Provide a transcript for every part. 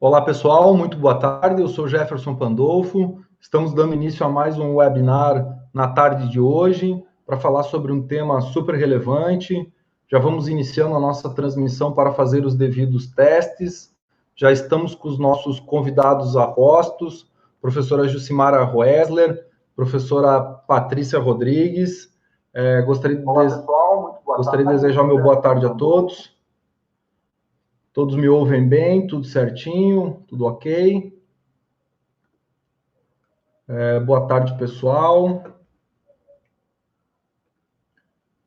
Olá, pessoal, muito boa tarde. Eu sou Jefferson Pandolfo. Estamos dando início a mais um webinar na tarde de hoje para falar sobre um tema super relevante. Já vamos iniciando a nossa transmissão para fazer os devidos testes. Já estamos com os nossos convidados a postos, professora Jucimara Roesler, professora Patrícia Rodrigues. Gostaria de desejar meu boa tarde a todos. Todos me ouvem bem, tudo certinho, tudo ok? Boa tarde, pessoal.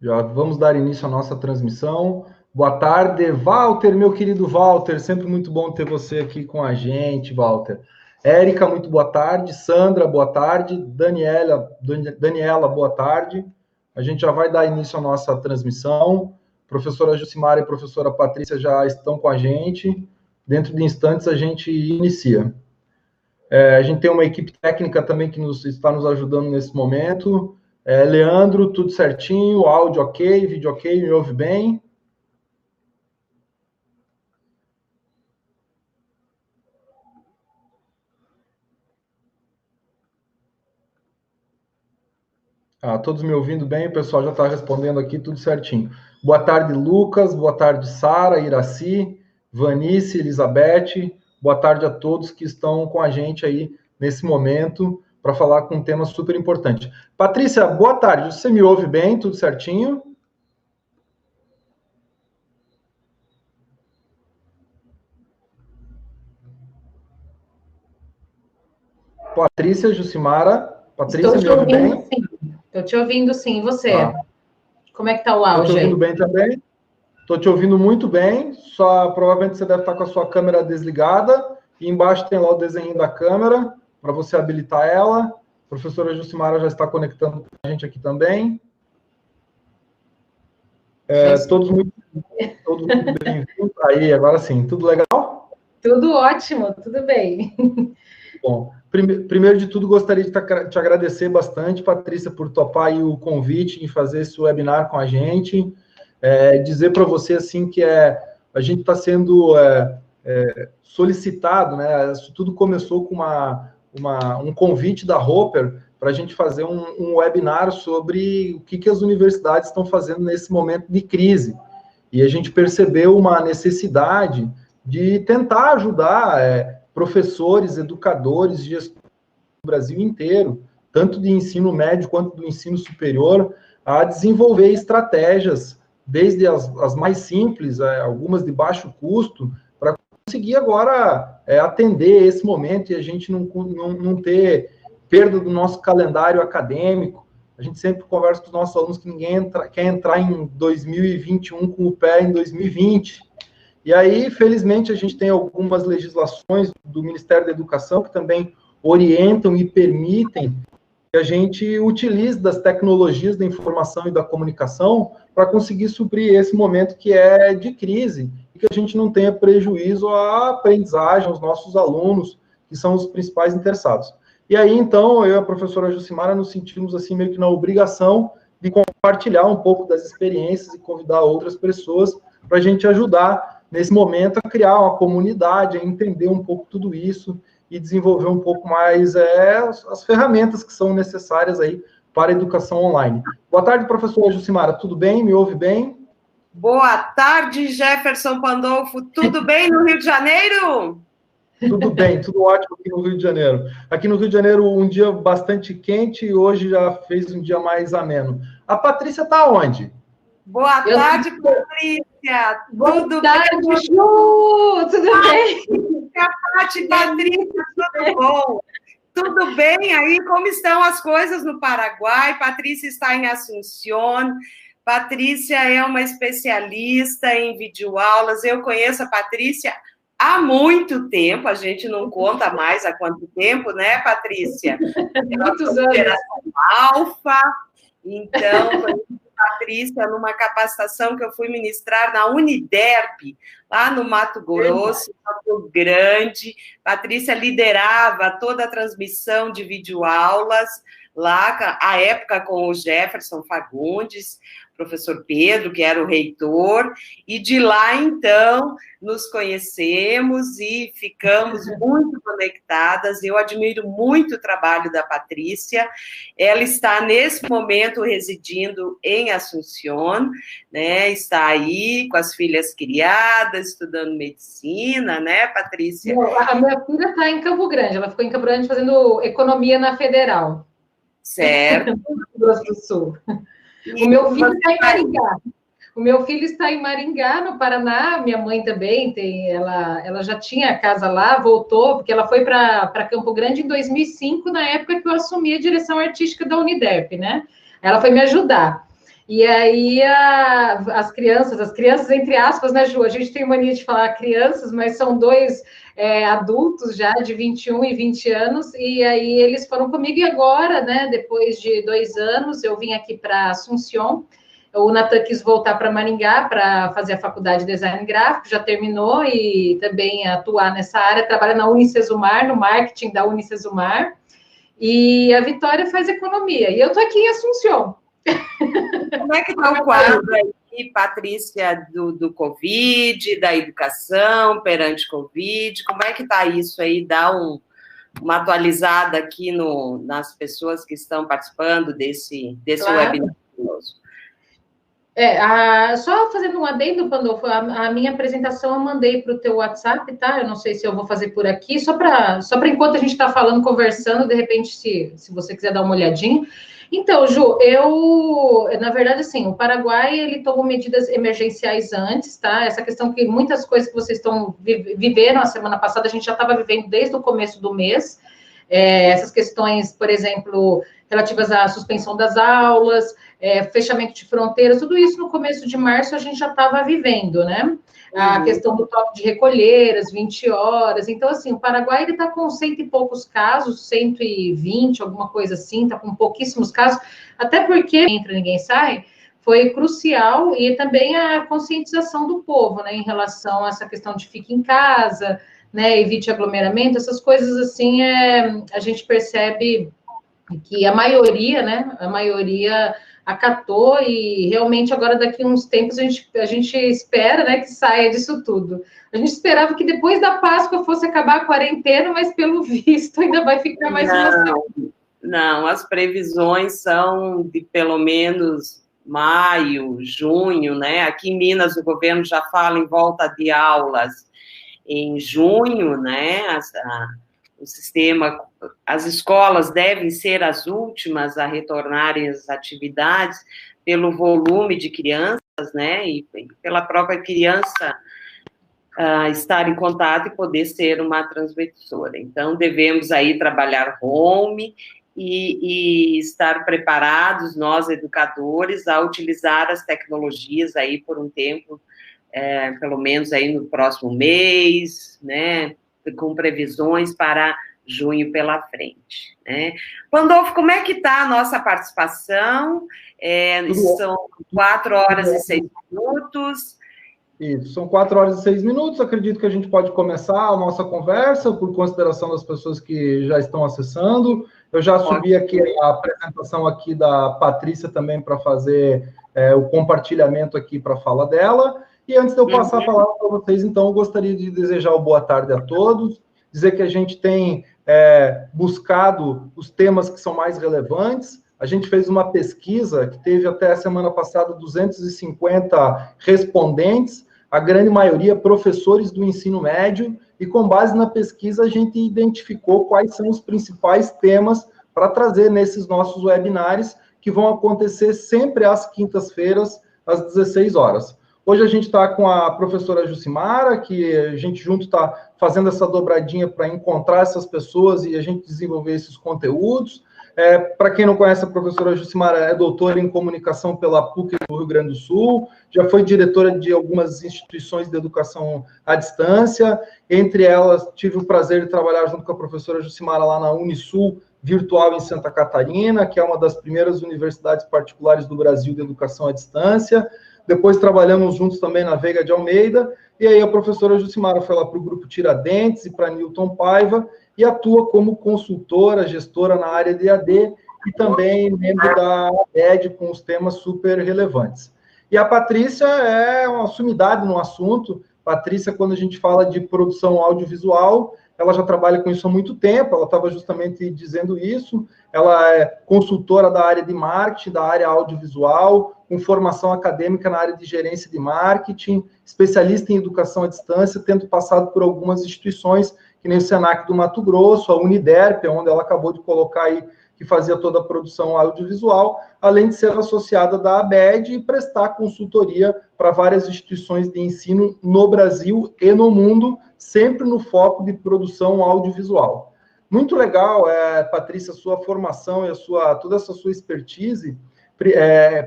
Já vamos dar início à nossa transmissão. Boa tarde, Walter, meu querido Walter. Sempre muito bom ter você aqui com a gente, Walter. Érica, muito boa tarde. Sandra, boa tarde. Daniela, boa tarde. A gente já vai dar início à nossa transmissão. Professora Jucimara e professora Patrícia já estão com a gente. Dentro de instantes a gente inicia. A gente tem uma equipe técnica também que está nos ajudando nesse momento. Leandro, tudo certinho, áudio ok, vídeo ok, me ouve bem? Todos me ouvindo bem, o pessoal já está respondendo aqui, tudo certinho. Boa tarde, Lucas, boa tarde, Sara, Iraci, Vanice, Elizabeth, boa tarde a todos que estão com a gente aí nesse momento para falar com um tema super importante. Patrícia, boa tarde, você me ouve bem, tudo certinho? Patrícia, Jucimara, Patrícia, me ouve bem? Estou te ouvindo sim, e você? Como é que está o áudio? Estou te ouvindo bem também. Estou te ouvindo muito bem, só provavelmente você deve estar com a sua câmera desligada, e embaixo tem lá o desenho da câmera, para você habilitar ela. A professora Jucimara já está conectando com a gente aqui também. Todos muito bem-vindos. Aí, agora sim, tudo legal? Tudo ótimo, tudo bem. Bom, primeiro de tudo, gostaria de te agradecer bastante, Patrícia, por topar aí o convite em fazer esse webinar com a gente. Dizer para você assim que a gente está sendo solicitado, né? Isso tudo começou com um convite da Roper para a gente fazer um webinar sobre o que as universidades estão fazendo nesse momento de crise. E a gente percebeu uma necessidade de tentar ajudar professores, educadores, gestores do Brasil inteiro, tanto de ensino médio quanto do ensino superior, a desenvolver estratégias, desde as mais simples, algumas de baixo custo, para conseguir agora atender esse momento e a gente não ter perda do nosso calendário acadêmico. A gente sempre conversa com os nossos alunos que ninguém quer entrar em 2021 com o pé em 2020. E aí, felizmente, a gente tem algumas legislações do Ministério da Educação que também orientam e permitem que a gente utilize das tecnologias da informação e da comunicação para conseguir suprir esse momento que é de crise e que a gente não tenha prejuízo à aprendizagem, aos nossos alunos, que são os principais interessados. E aí, então, eu e a professora Jucimara nos sentimos assim meio que na obrigação de compartilhar um pouco das experiências e convidar outras pessoas para a gente ajudar nesse momento a criar uma comunidade, a entender um pouco tudo isso e desenvolver um pouco mais as ferramentas que são necessárias aí para a educação online. Boa tarde, professora Jucimara, tudo bem? Me ouve bem? Boa tarde, Jefferson Pandolfo, tudo bem no Rio de Janeiro? Tudo bem, tudo ótimo aqui no Rio de Janeiro. Aqui no Rio de Janeiro, um dia bastante quente e hoje já fez um dia mais ameno. A Patrícia está onde? Boa tarde, Patrícia. Tudo bem, Ju? Tudo bem? Patrícia, tudo bom? Tudo bem aí? Como estão as coisas no Paraguai? Patrícia está em Assunción. Patrícia é uma especialista em videoaulas. Eu conheço a Patrícia há muito tempo, a gente não conta mais há quanto tempo, né, Patrícia? Muitos anos. Geração Alfa. Então, Patrícia, numa capacitação que eu fui ministrar na Uniderp, lá no Mato Grosso, Mato Grande. Patrícia liderava toda a transmissão de videoaulas lá, à época com o Jefferson Fagundes, professor Pedro, que era o reitor, e de lá, então, nos conhecemos e ficamos muito conectadas. Eu admiro muito o trabalho da Patrícia. Ela está, nesse momento, residindo em Assunción, né? Está aí com as filhas criadas, estudando medicina, né, Patrícia? Não, a minha filha está em Campo Grande, ela ficou em Campo Grande fazendo economia na Federal. Certo. No Rio Grande do Sul. O meu filho está em Maringá. O meu filho está em Maringá, no Paraná. Minha mãe também ela já tinha casa lá, voltou, porque ela foi para Campo Grande em 2005, na época que eu assumi a direção artística da Uniderp, né? Ela foi me ajudar. E aí as crianças, entre aspas, né, Ju? A gente tem mania de falar crianças, mas são dois adultos já, de 21 e 20 anos, e aí eles foram comigo, e agora, né, depois de 2 anos, eu vim aqui para Assunción. O Natan quis voltar para Maringá para fazer a faculdade de design gráfico, já terminou, e também atuar nessa área, trabalha na Unicesumar, no marketing da Unicesumar, e a Vitória faz economia, e eu estou aqui em Assunción. Como é que está o quadro aí, Patrícia, do Covid, da educação perante Covid? Como é que está isso aí? Dá uma atualizada aqui nas pessoas que estão participando desse claro. webinar. Só fazendo um adendo, Pandolfo, a minha apresentação eu mandei para o teu WhatsApp, tá? Eu não sei se eu vou fazer por aqui, só para enquanto a gente está falando, conversando, de repente, se você quiser dar uma olhadinha. Então, Ju, na verdade, assim, o Paraguai, ele tomou medidas emergenciais antes, tá? Essa questão que muitas coisas que vocês viveram a semana passada, a gente já estava vivendo desde o começo do mês. Essas questões, por exemplo, relativas à suspensão das aulas, fechamento de fronteiras, tudo isso no começo de março a gente já estava vivendo, né? A questão do toque de recolher, às 20 horas. Então, assim, o Paraguai está com 100 e poucos casos, 120, alguma coisa assim, está com pouquíssimos casos, até porque entra, ninguém sai, foi crucial, e também a conscientização do povo, né, em relação a essa questão de fique em casa, né, evite aglomeramento, essas coisas assim, a gente percebe que a maioria acatou, e realmente agora daqui a uns tempos a gente espera, né, que saia disso tudo. A gente esperava que depois da Páscoa fosse acabar a quarentena, mas pelo visto ainda vai ficar mais uma semana. Não, as previsões são de pelo menos maio, junho, né? Aqui em Minas o governo já fala em volta de aulas em junho, né? O sistema, as escolas devem ser as últimas a retornarem às atividades pelo volume de crianças, né, e pela própria criança estar em contato e poder ser uma transmissora. Então, devemos aí trabalhar home e estar preparados, nós, educadores, a utilizar as tecnologias aí por um tempo, pelo menos aí no próximo mês, né, com previsões para junho pela frente, né? Pandolfo, como é que está a nossa participação? São 4 horas e 6 minutos. Isso, são 4 horas e 6 minutos. Acredito que a gente pode começar a nossa conversa, por consideração das pessoas que já estão acessando. Eu já subi aqui a apresentação aqui da Patrícia também para fazer o compartilhamento aqui para a fala dela. E antes de eu passar a palavra para vocês, então, eu gostaria de desejar uma boa tarde a todos, dizer que a gente tem buscado os temas que são mais relevantes. A gente fez uma pesquisa que teve até a semana passada 250 respondentes, a grande maioria professores do ensino médio, e com base na pesquisa a gente identificou quais são os principais temas para trazer nesses nossos webinários, que vão acontecer sempre às quintas-feiras, às 16 horas. Hoje a gente está com a professora Jucimara, que a gente junto está fazendo essa dobradinha para encontrar essas pessoas e a gente desenvolver esses conteúdos. Para quem não conhece, a professora Jucimara é doutora em comunicação pela PUC do Rio Grande do Sul, já foi diretora de algumas instituições de educação à distância, entre elas tive o prazer de trabalhar junto com a professora Jucimara lá na Unisul Virtual em Santa Catarina, que é uma das primeiras universidades particulares do Brasil de educação à distância. Depois trabalhamos juntos também na Veiga de Almeida, e aí a professora Jucimara foi lá para o Grupo Tiradentes e para Newton Paiva, e atua como consultora, gestora na área de AD, e também membro da ABED com os temas super relevantes. E a Patrícia é uma sumidade no assunto. Patrícia, quando a gente fala de produção audiovisual, ela já trabalha com isso há muito tempo, ela estava justamente dizendo isso. Ela é consultora da área de marketing, da área audiovisual, com formação acadêmica na área de gerência de marketing, especialista em educação à distância, tendo passado por algumas instituições, que nem o Senac do Mato Grosso, a Uniderp, onde ela acabou de colocar aí, que fazia toda a produção audiovisual, além de ser associada da ABED e prestar consultoria para várias instituições de ensino no Brasil e no mundo, sempre no foco de produção audiovisual. Muito legal, Patrícia, a sua formação e toda essa sua expertise,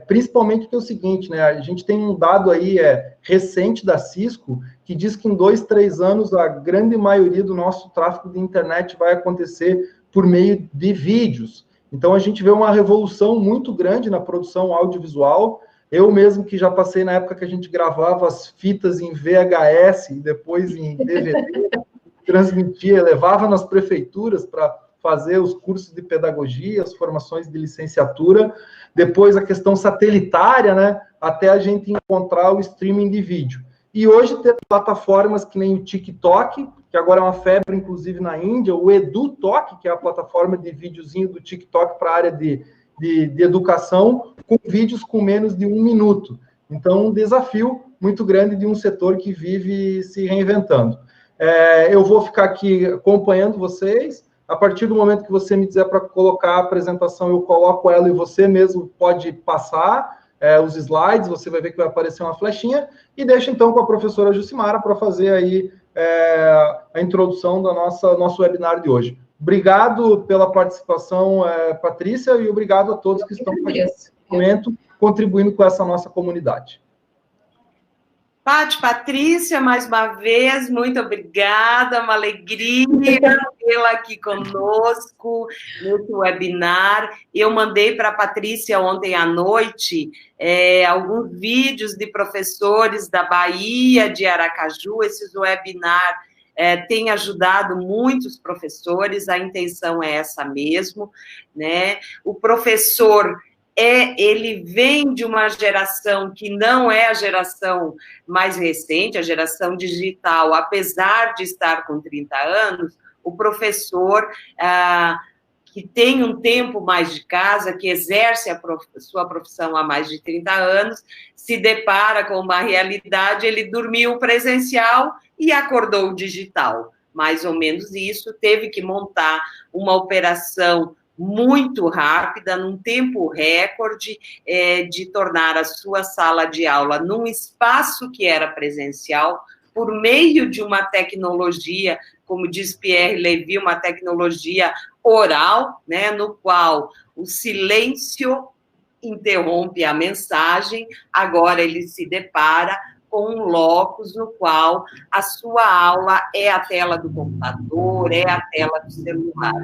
principalmente porque é o seguinte, né, a gente tem um dado aí recente da Cisco, que diz que em 2, 3 anos a grande maioria do nosso tráfego de internet vai acontecer por meio de vídeos. Então, a gente vê uma revolução muito grande na produção audiovisual. Eu mesmo, que já passei na época que a gente gravava as fitas em VHS e depois em DVD, transmitia, levava nas prefeituras para fazer os cursos de pedagogia, as formações de licenciatura, depois a questão satelitária, né, até a gente encontrar o streaming de vídeo. E hoje tem plataformas que nem o TikTok, que agora é uma febre, inclusive, na Índia, o EduTalk, que é a plataforma de videozinho do TikTok para a área de educação, com vídeos com menos de 1 minuto. Então, um desafio muito grande de um setor que vive se reinventando. Eu vou ficar aqui acompanhando vocês. A partir do momento que você me dizer para colocar a apresentação, eu coloco ela e você mesmo pode passar os slides, você vai ver que vai aparecer uma flechinha, e deixa então com a professora Jucimara para fazer aí a introdução do nosso webinar de hoje. Obrigado pela participação, Patrícia, e obrigado a todos que estão nesse momento contribuindo com essa nossa comunidade. Patrícia, mais uma vez, muito obrigada, uma alegria tê-la aqui conosco nesse webinar. Eu mandei para a Patrícia ontem à noite alguns vídeos de professores da Bahia, de Aracaju. Esses webinars têm ajudado muitos professores, a intenção é essa mesmo, né? O professor ele vem de uma geração que não é a geração mais recente, a geração digital, apesar de estar com 30 anos, o professor que tem um tempo mais de casa, que exerce sua profissão há mais de 30 anos, se depara com uma realidade, ele dormiu presencial e acordou digital. Mais ou menos isso, teve que montar uma operação muito rápida, num tempo recorde, de tornar a sua sala de aula num espaço que era presencial, por meio de uma tecnologia, como diz Pierre Levy, uma tecnologia oral, né, no qual o silêncio interrompe a mensagem. Agora ele se depara com um locus no qual a sua aula é a tela do computador, é a tela do celular.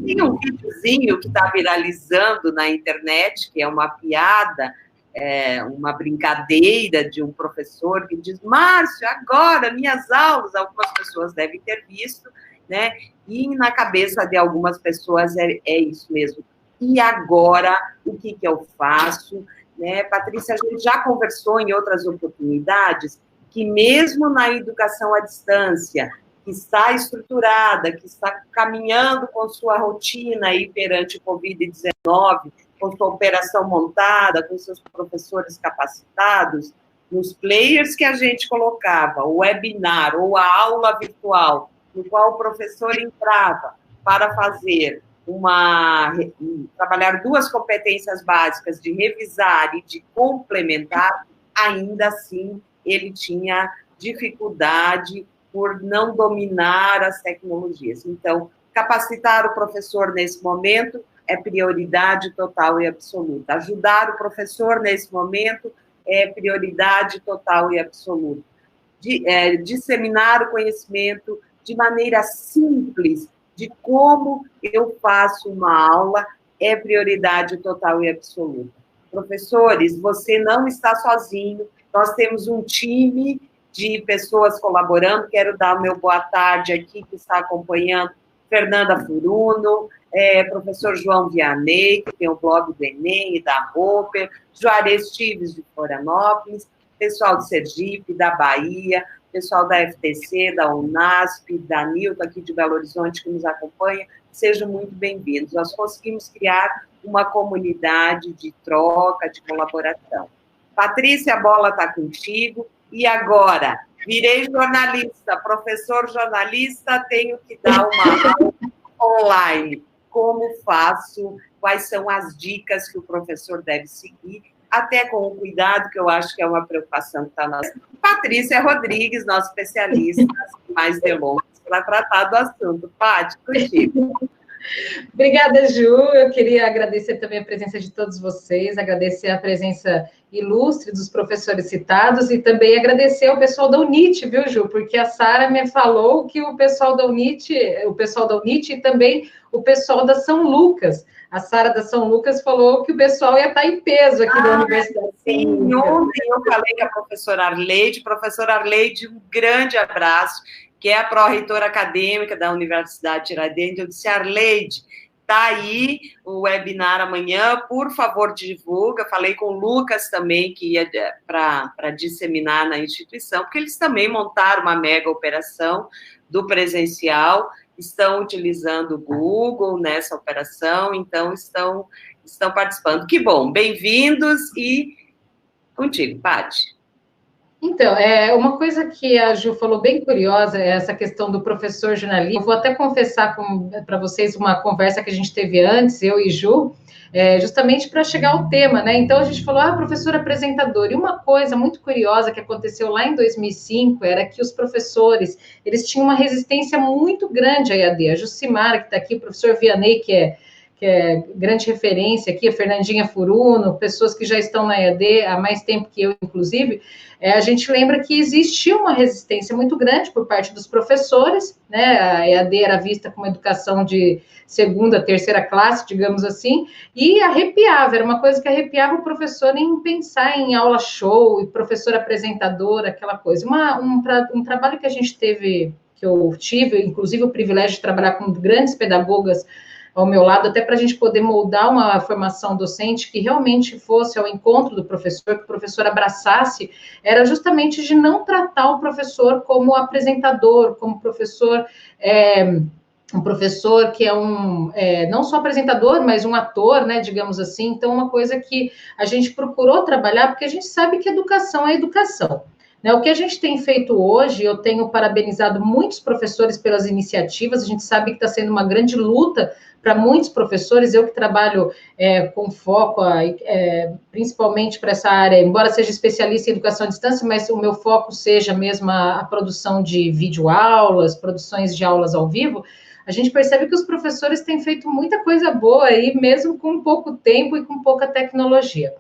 Tem um videozinho que está viralizando na internet, que é uma piada, uma brincadeira de um professor que diz: Márcio, agora minhas aulas, algumas pessoas devem ter visto, né? E na cabeça de algumas pessoas é isso mesmo. E agora, o que eu faço? Né, Patrícia, a gente já conversou em outras oportunidades que mesmo na educação à distância, que está estruturada, que está caminhando com sua rotina aí perante o Covid-19, com sua operação montada, com seus professores capacitados, nos players que a gente colocava, o webinar ou a aula virtual, no qual o professor entrava para fazer trabalhar 2 competências básicas de revisar e de complementar, ainda assim ele tinha dificuldade por não dominar as tecnologias. Então, capacitar o professor nesse momento é prioridade total e absoluta. Ajudar o professor nesse momento é prioridade total e absoluta. Disseminar o conhecimento de maneira simples, de como eu faço uma aula, é prioridade total e absoluta. Professores, você não está sozinho, nós temos um time de pessoas colaborando, quero dar o meu boa tarde aqui, que está acompanhando Fernanda Furuno, professor João Vianney, que tem o blog do Enem e da Roper, Juarez Chives de Florianópolis, pessoal de Sergipe, da Bahia, pessoal da FTC, da Unasp, da Nilton aqui de Belo Horizonte que nos acompanha, sejam muito bem-vindos. Nós conseguimos criar uma comunidade de troca, de colaboração. Patrícia, a bola está contigo. E agora, virei jornalista, professor jornalista, tenho que dar uma aula online. Como faço? Quais são as dicas que o professor deve seguir? Até com o cuidado, que eu acho que é uma preocupação que está na... Patrícia Rodrigues, nossa especialista, mais delongas, para tratar do assunto. Pati, contigo. Obrigada, Ju. Eu queria agradecer também a presença de todos vocês, agradecer a presença ilustre dos professores citados e também agradecer ao pessoal da UNIT, viu, Ju? Porque a Sara me falou que o pessoal da UNIT e também o pessoal da São Lucas. A Sara da São Lucas falou que o pessoal ia estar em peso aqui da Universidade. Sim, ontem eu falei com a professora Arleide, um grande abraço, que é a pró-reitora acadêmica da Universidade Tiradentes. Eu disse, Arleide, está aí o webinar amanhã, por favor, divulga. Falei com o Lucas também, que ia para disseminar na instituição, porque eles também montaram uma mega operação do presencial, estão utilizando o Google nessa operação, então estão participando. Que bom, bem-vindos e contigo, Paty. Então, uma coisa que a Ju falou bem curiosa é essa questão do professor jornalista. Eu vou até confessar para vocês uma conversa que a gente teve antes, eu e Ju, justamente para chegar ao tema, né? Então, a gente falou, professor apresentador. E uma coisa muito curiosa que aconteceu lá em 2005 era que os professores, eles tinham uma resistência muito grande à EAD. A Jucimara, que está aqui, o professor Vianney, que é grande referência aqui, a Fernandinha Furuno, pessoas que já estão na EAD há mais tempo que eu, inclusive, a gente lembra que existia uma resistência muito grande por parte dos professores, né? A EAD era vista como educação de segunda, terceira classe, digamos assim, e arrepiava, era uma coisa que arrepiava o professor em pensar em aula show, e professor apresentador, aquela coisa. Um trabalho que a gente teve, que eu tive, inclusive o privilégio de trabalhar com grandes pedagogas ao meu lado, até para a gente poder moldar uma formação docente que realmente fosse ao encontro do professor, que o professor abraçasse, era justamente de não tratar o professor como apresentador, como professor, um professor que é não só apresentador, mas um ator, né, digamos assim. Então, uma coisa que a gente procurou trabalhar, porque a gente sabe que educação é educação. O que a gente tem feito hoje, eu tenho parabenizado muitos professores pelas iniciativas, a gente sabe que está sendo uma grande luta para muitos professores, eu que trabalho com foco, principalmente para essa área, embora seja especialista em educação à distância, mas o meu foco seja mesmo a produção de videoaulas, produções de aulas ao vivo, a gente percebe que os professores têm feito muita coisa boa aí, mesmo com pouco tempo e com pouca tecnologia.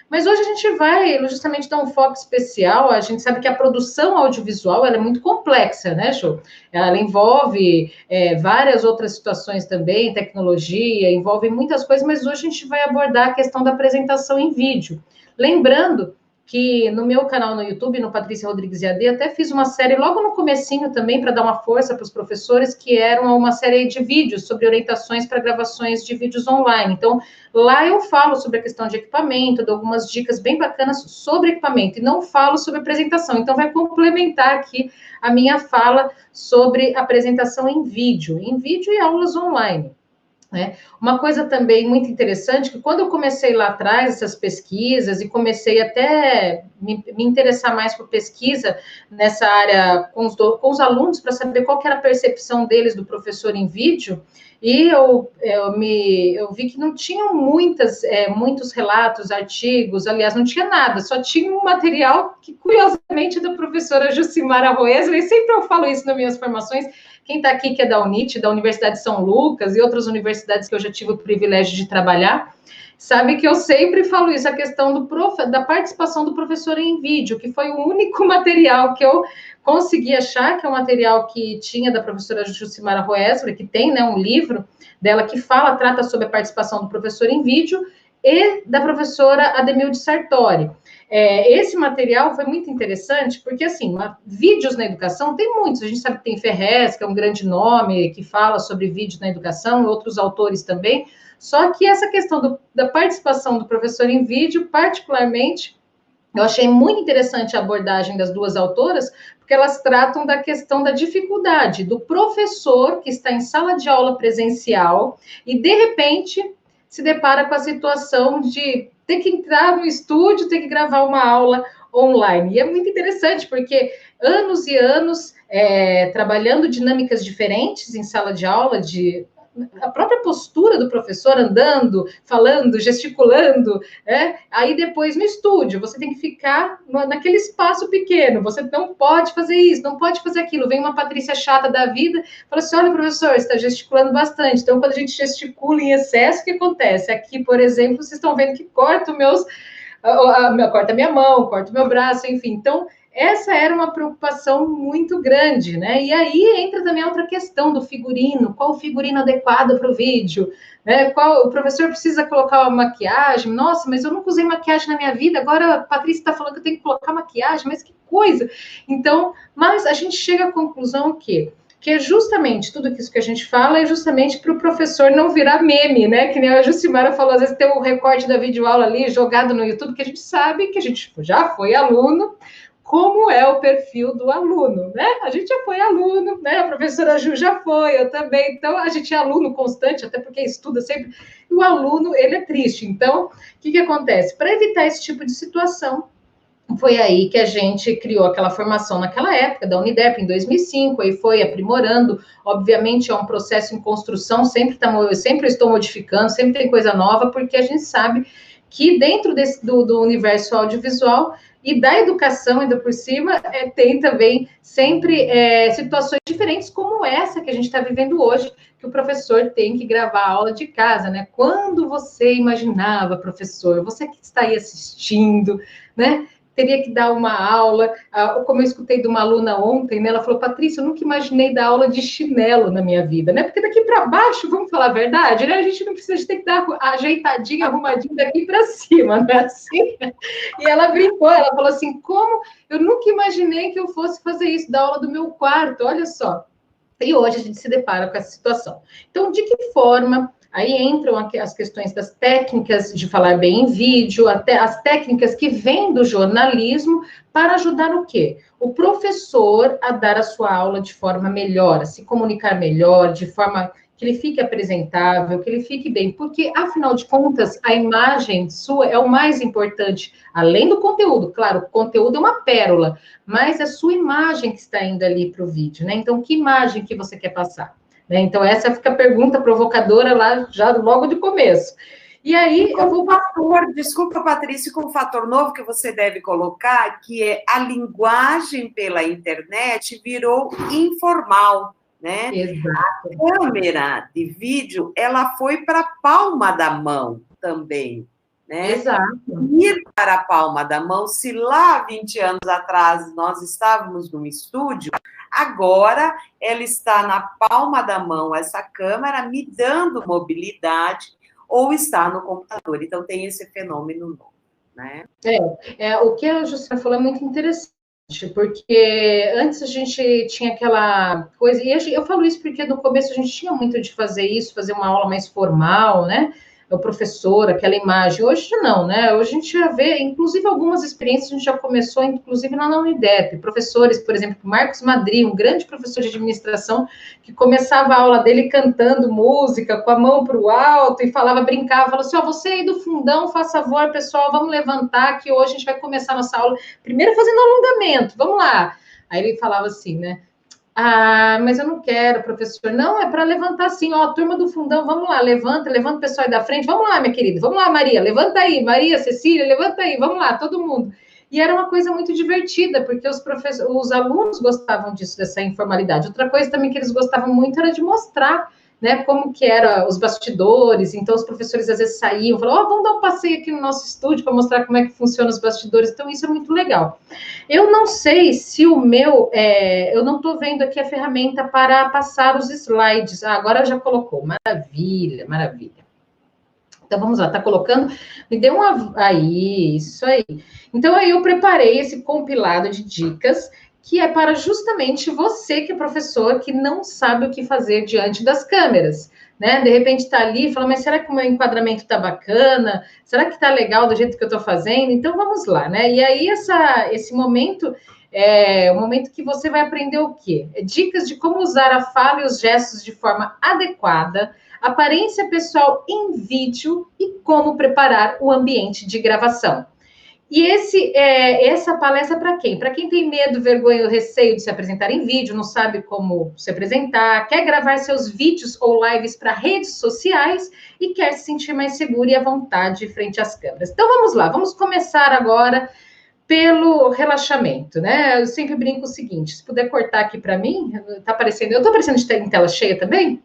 Mas hoje a gente vai justamente dar um foco especial, a gente sabe que a produção audiovisual ela é muito complexa, né, Ju? Ela envolve várias outras situações também, tecnologia, envolve muitas coisas, mas hoje a gente vai abordar a questão da apresentação em vídeo. Lembrando que no meu canal no YouTube, no Patrícia Rodrigues EAD, até fiz uma série logo no comecinho também, para dar uma força para os professores, que era uma série de vídeos sobre orientações para gravações de vídeos online. Então, lá eu falo sobre a questão de equipamento, dou algumas dicas bem bacanas sobre equipamento, e não falo sobre apresentação. Então, vai complementar aqui a minha fala sobre apresentação em vídeo e aulas online. Uma coisa também muito interessante, que quando eu comecei lá atrás essas pesquisas e comecei até me interessar mais por pesquisa nessa área com os alunos, para saber qual que era a percepção deles do professor em vídeo, e eu vi que não tinham muitos relatos, artigos, aliás, não tinha nada, só tinha um material que, curiosamente, é da professora Jucimara Roesler, e sempre eu falo isso nas minhas formações. Quem está aqui, que é da UNIT, da Universidade de São Lucas e outras universidades que eu já tive o privilégio de trabalhar, sabe que eu sempre falo isso, a questão da participação do professor em vídeo, que foi o único material que eu consegui achar, que é um material que tinha da professora Jucimara Roesler, que tem um livro dela que trata sobre a participação do professor em vídeo, e da professora Ademilde Sartori. Esse material foi muito interessante, porque, assim, vídeos na educação tem muitos. A gente sabe que tem Ferrez, que é um grande nome, que fala sobre vídeos na educação, outros autores também. Só que essa questão da participação do professor em vídeo, particularmente, eu achei muito interessante a abordagem das duas autoras, porque elas tratam da questão da dificuldade do professor que está em sala de aula presencial e, de repente, se depara com a situação de ter que entrar no estúdio, ter que gravar uma aula online. E é muito interessante, porque anos e anos trabalhando dinâmicas diferentes em sala de aula, a própria postura do professor andando, falando, gesticulando, aí depois no estúdio, você tem que ficar naquele espaço pequeno, você não pode fazer isso, não pode fazer aquilo, vem uma Patrícia chata da vida, fala assim, olha, professor, você está gesticulando bastante, então quando a gente gesticula em excesso, o que acontece? Aqui, por exemplo, vocês estão vendo que corta corta minha mão, corta meu braço, enfim, então essa era uma preocupação muito grande, né? E aí entra também outra questão do figurino, qual o figurino adequado para o vídeo, né? O professor precisa colocar uma maquiagem, nossa, mas eu nunca usei maquiagem na minha vida, agora a Patrícia está falando que eu tenho que colocar maquiagem, mas que coisa! Então, mas a gente chega à conclusão que é justamente tudo isso que a gente fala é justamente para o professor não virar meme, né? Que nem a Jucimara falou, às vezes tem um recorte da videoaula ali jogado no YouTube, que a gente sabe que a gente já foi aluno, como é o perfil do aluno, né? A gente já foi aluno, né? A professora Ju já foi, eu também. Então, a gente é aluno constante, até porque estuda sempre. E o aluno, ele é triste. Então, o que acontece? Para evitar esse tipo de situação, foi aí que a gente criou aquela formação naquela época, da Unidep, em 2005, aí foi aprimorando. Obviamente, é um processo em construção, sempre estou modificando, sempre tem coisa nova, porque a gente sabe que dentro do universo audiovisual e da educação, ainda por cima, tem também sempre situações diferentes como essa que a gente está vivendo hoje, que o professor tem que gravar a aula de casa, né? Quando você imaginava, professor, você que está aí assistindo, né? Teria que dar uma aula, como eu escutei de uma aluna ontem, né? Ela falou, Patrícia, eu nunca imaginei dar aula de chinelo na minha vida, né? Porque daqui para baixo, vamos falar a verdade, né? A gente não precisa de ter que dar ajeitadinho, arrumadinho daqui para cima, né? Assim. E ela brincou, ela falou assim, como eu nunca imaginei que eu fosse fazer isso, dar aula do meu quarto, olha só. E hoje a gente se depara com essa situação. Então, de que forma... Aí entram as questões das técnicas de falar bem em vídeo, até as técnicas que vêm do jornalismo para ajudar o quê? O professor a dar a sua aula de forma melhor, a se comunicar melhor, de forma que ele fique apresentável, que ele fique bem, porque, afinal de contas, a imagem sua é o mais importante, além do conteúdo. Claro, o conteúdo é uma pérola, mas é a sua imagem que está indo ali para o vídeo, né? Então, que imagem que você quer passar? Então, essa fica a pergunta provocadora lá, já logo de começo. E aí, eu vou... Desculpa, Patrícia, com um fator novo que você deve colocar, que é a linguagem pela internet virou informal, né? Exato. A câmera de vídeo, ela foi para a palma da mão também, né? Exato. Ir para a palma da mão, se lá 20 anos atrás nós estávamos num estúdio, agora ela está na palma da mão, essa câmera, me dando mobilidade, ou está no computador. Então, tem esse fenômeno novo, né? O que a Jussara falou é muito interessante, porque antes a gente tinha aquela coisa, e eu falo isso porque no começo a gente tinha muito de fazer isso, fazer uma aula mais formal, né? O professor, aquela imagem. Hoje não, né? Hoje a gente já vê, inclusive algumas experiências a gente já começou, inclusive na Unidep. Professores, por exemplo, Marcos Madri, um grande professor de administração, que começava a aula dele cantando música, com a mão para o alto, e brincava, falava assim, você aí do fundão, faz favor, pessoal, vamos levantar, que hoje a gente vai começar a nossa aula, primeiro fazendo alongamento, vamos lá. Aí ele falava assim, né? Mas eu não quero, professor. Não, é para levantar assim, ó, turma do fundão, vamos lá, levanta o pessoal aí da frente, vamos lá, minha querida, vamos lá, Maria, levanta aí, Maria, Cecília, levanta aí, vamos lá, todo mundo. E era uma coisa muito divertida, porque os alunos gostavam disso, dessa informalidade. Outra coisa também que eles gostavam muito era de mostrar, né, como que eram os bastidores. Então, os professores às vezes saíam, falavam, vamos dar um passeio aqui no nosso estúdio para mostrar como é que funciona os bastidores. Então, isso é muito legal. Eu não sei se o meu... eu não estou vendo aqui a ferramenta para passar os slides. Agora já colocou. Maravilha, maravilha. Então, vamos lá, tá colocando, me deu uma... Aí, isso aí. Então, aí eu preparei esse compilado de dicas, que é para justamente você, que é professor, que não sabe o que fazer diante das câmeras, né? De repente está ali e fala, mas será que o meu enquadramento tá bacana? Será que tá legal do jeito que eu estou fazendo? Então, vamos lá, né? E aí, esse momento... É o momento que você vai aprender o quê? Dicas de como usar a fala e os gestos de forma adequada, aparência pessoal em vídeo e como preparar o ambiente de gravação. E essa palestra para quem? Para quem tem medo, vergonha ou receio de se apresentar em vídeo, não sabe como se apresentar, quer gravar seus vídeos ou lives para redes sociais e quer se sentir mais seguro e à vontade frente às câmeras. Então vamos lá, vamos começar agora pelo relaxamento, né? Eu sempre brinco o seguinte, se puder cortar aqui para mim, tá aparecendo, eu tô aparecendo em tela cheia também?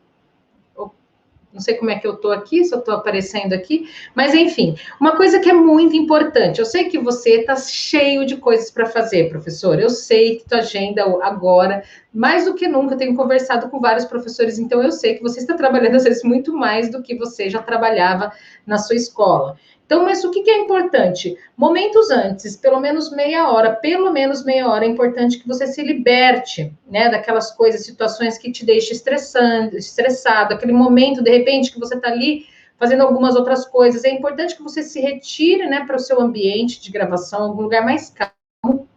Não sei como é que eu tô aqui, se eu tô aparecendo aqui, mas enfim, uma coisa que é muito importante, eu sei que você tá cheio de coisas para fazer, professor, eu sei que tua agenda agora, mais do que nunca, eu tenho conversado com vários professores, então eu sei que você está trabalhando, às vezes, muito mais do que você já trabalhava na sua escola. Então, mas o que é importante? Momentos antes, pelo menos meia hora, é importante que você se liberte, né, daquelas coisas, situações que te deixam estressado, aquele momento, de repente, que você está ali fazendo algumas outras coisas. É importante que você se retire, né, para o seu ambiente de gravação, algum lugar mais calmo,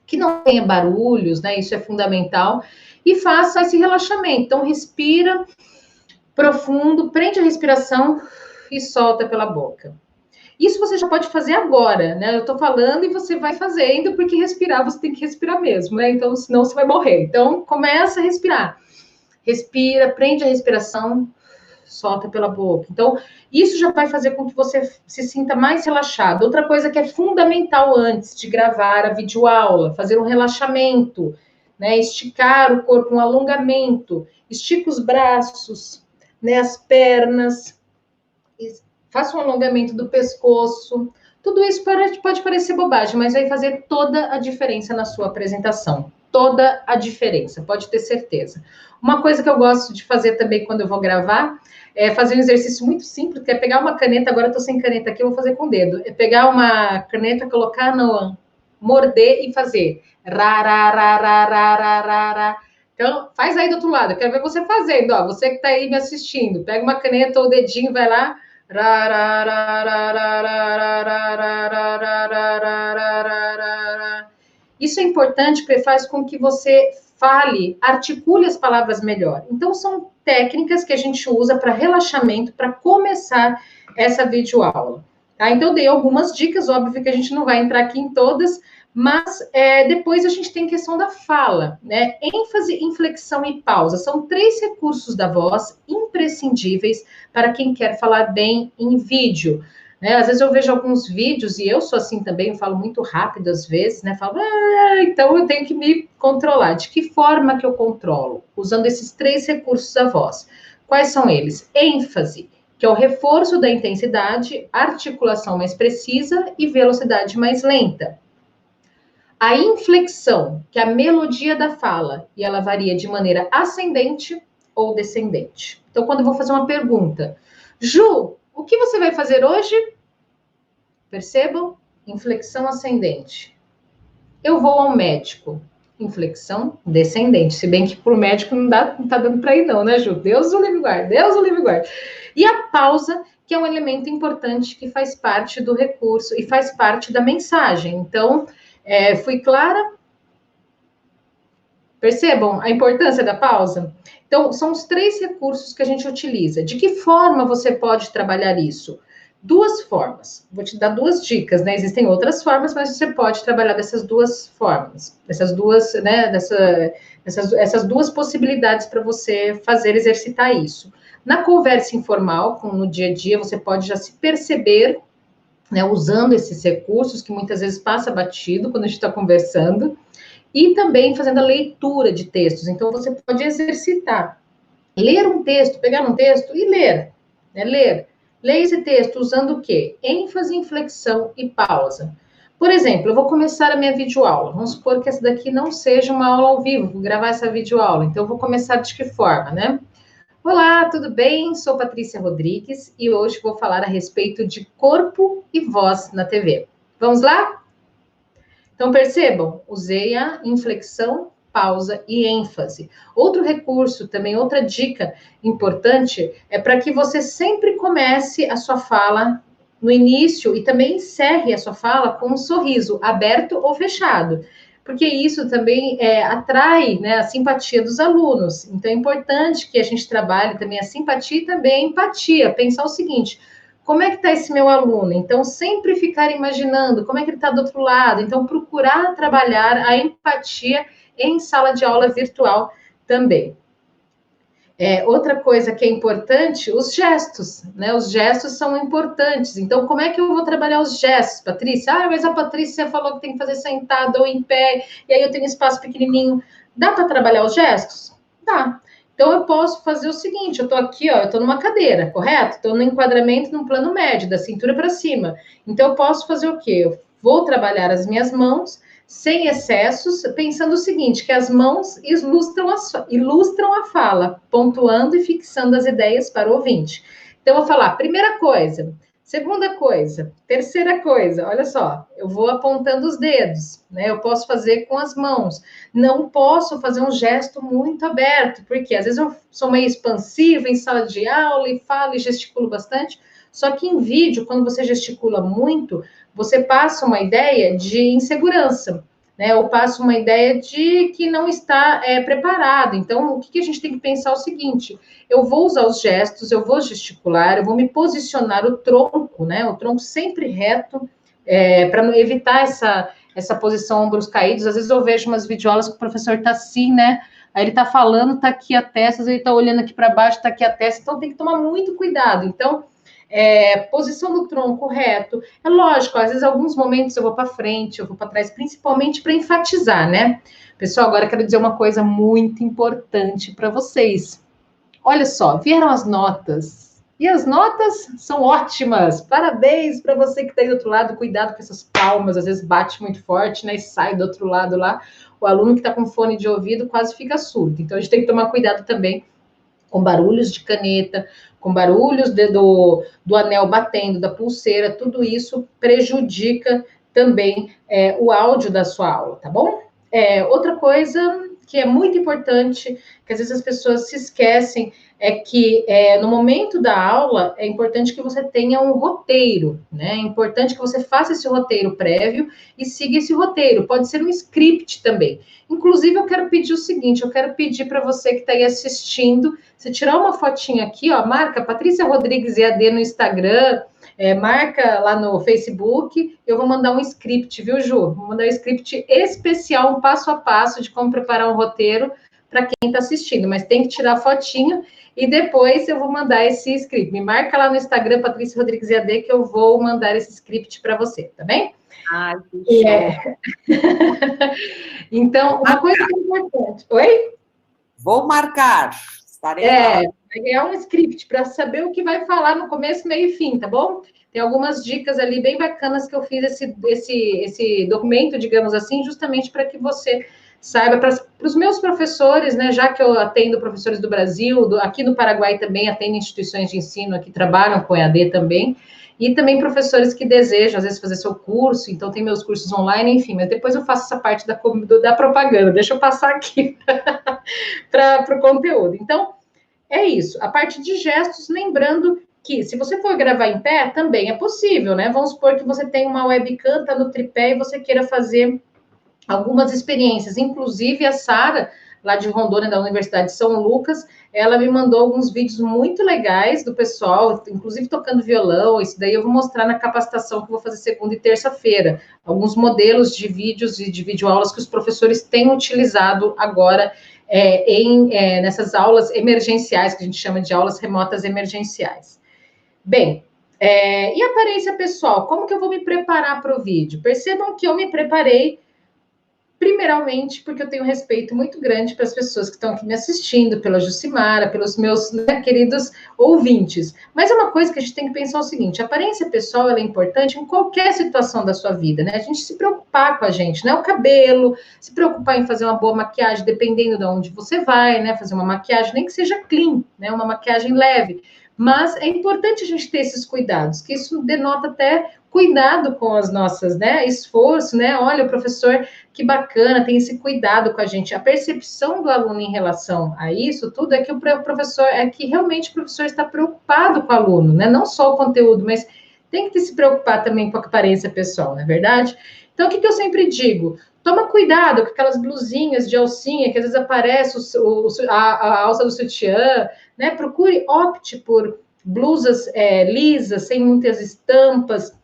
que não tenha barulhos, né, isso é fundamental, e faça esse relaxamento. Então, respira profundo, prende a respiração e solta pela boca. Isso você já pode fazer agora, né? Eu tô falando e você vai fazendo, porque respirar, você tem que respirar mesmo, né? Então, senão você vai morrer. Então, começa a respirar. Respira, prende a respiração, solta pela boca. Então, isso já vai fazer com que você se sinta mais relaxado. Outra coisa que é fundamental antes de gravar a videoaula, fazer um relaxamento, né? Esticar o corpo, um alongamento. Estica os braços, né? As pernas. Faça um alongamento do pescoço. Tudo isso pode parecer bobagem, mas vai fazer toda a diferença na sua apresentação. Toda a diferença, pode ter certeza. Uma coisa que eu gosto de fazer também quando eu vou gravar é fazer um exercício muito simples, que é pegar uma caneta, agora eu tô sem caneta aqui, eu vou fazer com o dedo. É pegar uma caneta, colocar no... morder e fazer. Então, faz aí do outro lado, eu quero ver você fazendo, ó. Você que tá aí me assistindo, pega uma caneta ou o dedinho, vai lá... Isso é importante porque faz com que você fale, articule as palavras melhor. Então, são técnicas que a gente usa para relaxamento, para começar essa videoaula. Tá? Então, eu dei algumas dicas, óbvio que a gente não vai entrar aqui em todas, mas depois a gente tem questão da fala, né? ênfase, inflexão e pausa. São 3 recursos da voz imprescindíveis para quem quer falar bem em vídeo. Né? Às vezes eu vejo alguns vídeos, e eu sou assim também, eu falo muito rápido às vezes, né? Falo, então eu tenho que me controlar. De que forma que eu controlo? Usando esses 3 recursos da voz. Quais são eles? ênfase, que é o reforço da intensidade, articulação mais precisa e velocidade mais lenta. A inflexão, que é a melodia da fala, e ela varia de maneira ascendente ou descendente. Então, quando eu vou fazer uma pergunta, Ju, o que você vai fazer hoje? Percebam? Inflexão ascendente. Eu vou ao médico. Inflexão descendente. Se bem que para o médico não tá dando para ir não, né, Ju? Deus o livre guarde, Deus o livre guarde. E a pausa, que é um elemento importante que faz parte do recurso e faz parte da mensagem. Então, fui clara? Percebam a importância da pausa? Então, são os 3 recursos que a gente utiliza. De que forma você pode trabalhar isso? 2 formas. Vou te dar 2 dicas, né? Existem outras formas, mas você pode trabalhar dessas 2 formas. Essas 2, né? Essas 2 possibilidades para você exercitar isso. Na conversa informal, no dia a dia, você pode já se perceber, né, usando esses recursos, que muitas vezes passa batido quando a gente está conversando, e também fazendo a leitura de textos. Então, você pode exercitar. Ler um texto, pegar um texto e ler. Né, ler. Leia esse texto usando o quê? ênfase, inflexão e pausa. Por exemplo, eu vou começar a minha videoaula. Vamos supor que essa daqui não seja uma aula ao vivo, vou gravar essa videoaula. Então, eu vou começar de que forma, né? Olá, tudo bem? Sou Patrícia Rodrigues e hoje vou falar a respeito de corpo e voz na TV. Vamos lá? Então, percebam, usei a inflexão, pausa e ênfase. Outro recurso, também outra dica importante, é para que você sempre comece a sua fala no início e também encerre a sua fala com um sorriso, aberto ou fechado. Porque isso também atrai, né, a simpatia dos alunos. Então, é importante que a gente trabalhe também a simpatia e também a empatia. Pensar o seguinte: como é que está esse meu aluno? Então, sempre ficar imaginando como é que ele está do outro lado. Então, procurar trabalhar a empatia em sala de aula virtual também. Outra coisa que é importante, os gestos, né? Os gestos são importantes. Então, como é que eu vou trabalhar os gestos, Patrícia? Mas a Patrícia falou que tem que fazer sentado ou em pé, e aí eu tenho espaço pequenininho. Dá para trabalhar os gestos? Dá. Então, eu posso fazer o seguinte, eu estou aqui, ó, eu estou numa cadeira, correto? Estou no enquadramento num plano médio, da cintura para cima. Então, eu posso fazer o quê? Eu vou trabalhar as minhas mãos, sem excessos, pensando o seguinte, que as mãos ilustram a fala, pontuando e fixando as ideias para o ouvinte. Então, eu vou falar, primeira coisa, segunda coisa, terceira coisa, olha só, eu vou apontando os dedos, né? Eu posso fazer com as mãos, não posso fazer um gesto muito aberto, porque às vezes eu sou meio expansiva em sala de aula e falo e gesticulo bastante, só que em vídeo, quando você gesticula muito, você passa uma ideia de insegurança, né? Ou passa uma ideia de que não está preparado. Então, o que a gente tem que pensar é o seguinte: eu vou usar os gestos, eu vou gesticular, eu vou me posicionar o tronco, né? O tronco sempre reto, para evitar essa posição ombros caídos. Às vezes eu vejo umas videoaulas que o professor está assim, né? Aí ele está falando, está aqui a testa, às vezes ele está olhando aqui para baixo, está aqui a testa, então tem que tomar muito cuidado. Então, posição do tronco reto. É lógico, às vezes, alguns momentos eu vou para frente, eu vou para trás, principalmente para enfatizar, né? Pessoal, agora eu quero dizer uma coisa muito importante para vocês. Olha só, vieram as notas. E as notas são ótimas. Parabéns para você que está aí do outro lado. Cuidado com essas palmas, às vezes bate muito forte, né? E sai do outro lado lá. O aluno que está com fone de ouvido quase fica surdo. Então, a gente tem que tomar cuidado também com barulhos de caneta, com barulhos do anel batendo, da pulseira, tudo isso prejudica também o áudio da sua aula, tá bom? Outra coisa que é muito importante, que às vezes as pessoas se esquecem, é que no momento da aula é importante que você tenha um roteiro, né? É importante que você faça esse roteiro prévio e siga esse roteiro. Pode ser um script também. Inclusive, eu quero pedir o seguinte, eu quero pedir para você que está aí assistindo, você tirar uma fotinha aqui, ó, marca Patrícia Rodrigues EAD no Instagram, marca lá no Facebook, eu vou mandar um script, viu, Ju? Vou mandar um script especial, um passo a passo de como preparar um roteiro para quem está assistindo, mas tem que tirar a fotinha e depois eu vou mandar esse script. Me marca lá no Instagram, Patrícia Rodrigues EAD, que eu vou mandar esse script para você, tá bem? Ai, que Então, uma coisa que é importante. Oi? Vou marcar. Estarei lá. É um script para saber o que vai falar no começo, meio e fim, tá bom? Tem algumas dicas ali bem bacanas que eu fiz esse documento, digamos assim, justamente para que você saiba, para os meus professores, né, já que eu atendo professores do Brasil, aqui no Paraguai também atendo instituições de ensino que trabalham com EAD também, e também professores que desejam, às vezes, fazer seu curso, então tem meus cursos online, enfim, mas depois eu faço essa parte da propaganda, deixa eu passar aqui para o conteúdo. Então, é isso, a parte de gestos, lembrando que se você for gravar em pé, também é possível, né? Vamos supor que você tem uma webcam, tá no tripé e você queira fazer algumas experiências, inclusive a Sara, lá de Rondônia, da Universidade de São Lucas, ela me mandou alguns vídeos muito legais do pessoal, inclusive tocando violão, isso daí eu vou mostrar na capacitação que eu vou fazer segunda e terça-feira, alguns modelos de vídeos e de videoaulas que os professores têm utilizado agora nessas aulas emergenciais, que a gente chama de aulas remotas emergenciais. Bem, e aparência pessoal, como que eu vou me preparar para o vídeo? Percebam que eu me preparei Primeiramente, porque eu tenho um respeito muito grande para as pessoas que estão aqui me assistindo, pela Jucimara, pelos meus, né, queridos ouvintes. Mas é uma coisa que a gente tem que pensar o seguinte: a aparência pessoal ela é importante em qualquer situação da sua vida, né? A gente se preocupar com a gente, né? O cabelo, se preocupar em fazer uma boa maquiagem, dependendo de onde você vai, né? Fazer uma maquiagem, nem que seja clean, né? Uma maquiagem leve. Mas é importante a gente ter esses cuidados, que isso denota até cuidado com as nossas, né? Esforço, né? Olha, o professor, que bacana, tem esse cuidado com a gente. A percepção do aluno em relação a isso tudo é que o professor, é que realmente o professor está preocupado com o aluno, né? Não só o conteúdo, mas tem que se preocupar também com a aparência pessoal, não é verdade? Então, o que eu sempre digo? Toma cuidado com aquelas blusinhas de alcinha que às vezes aparece a alça do sutiã, né? Procure, opte por blusas lisas, sem muitas estampas.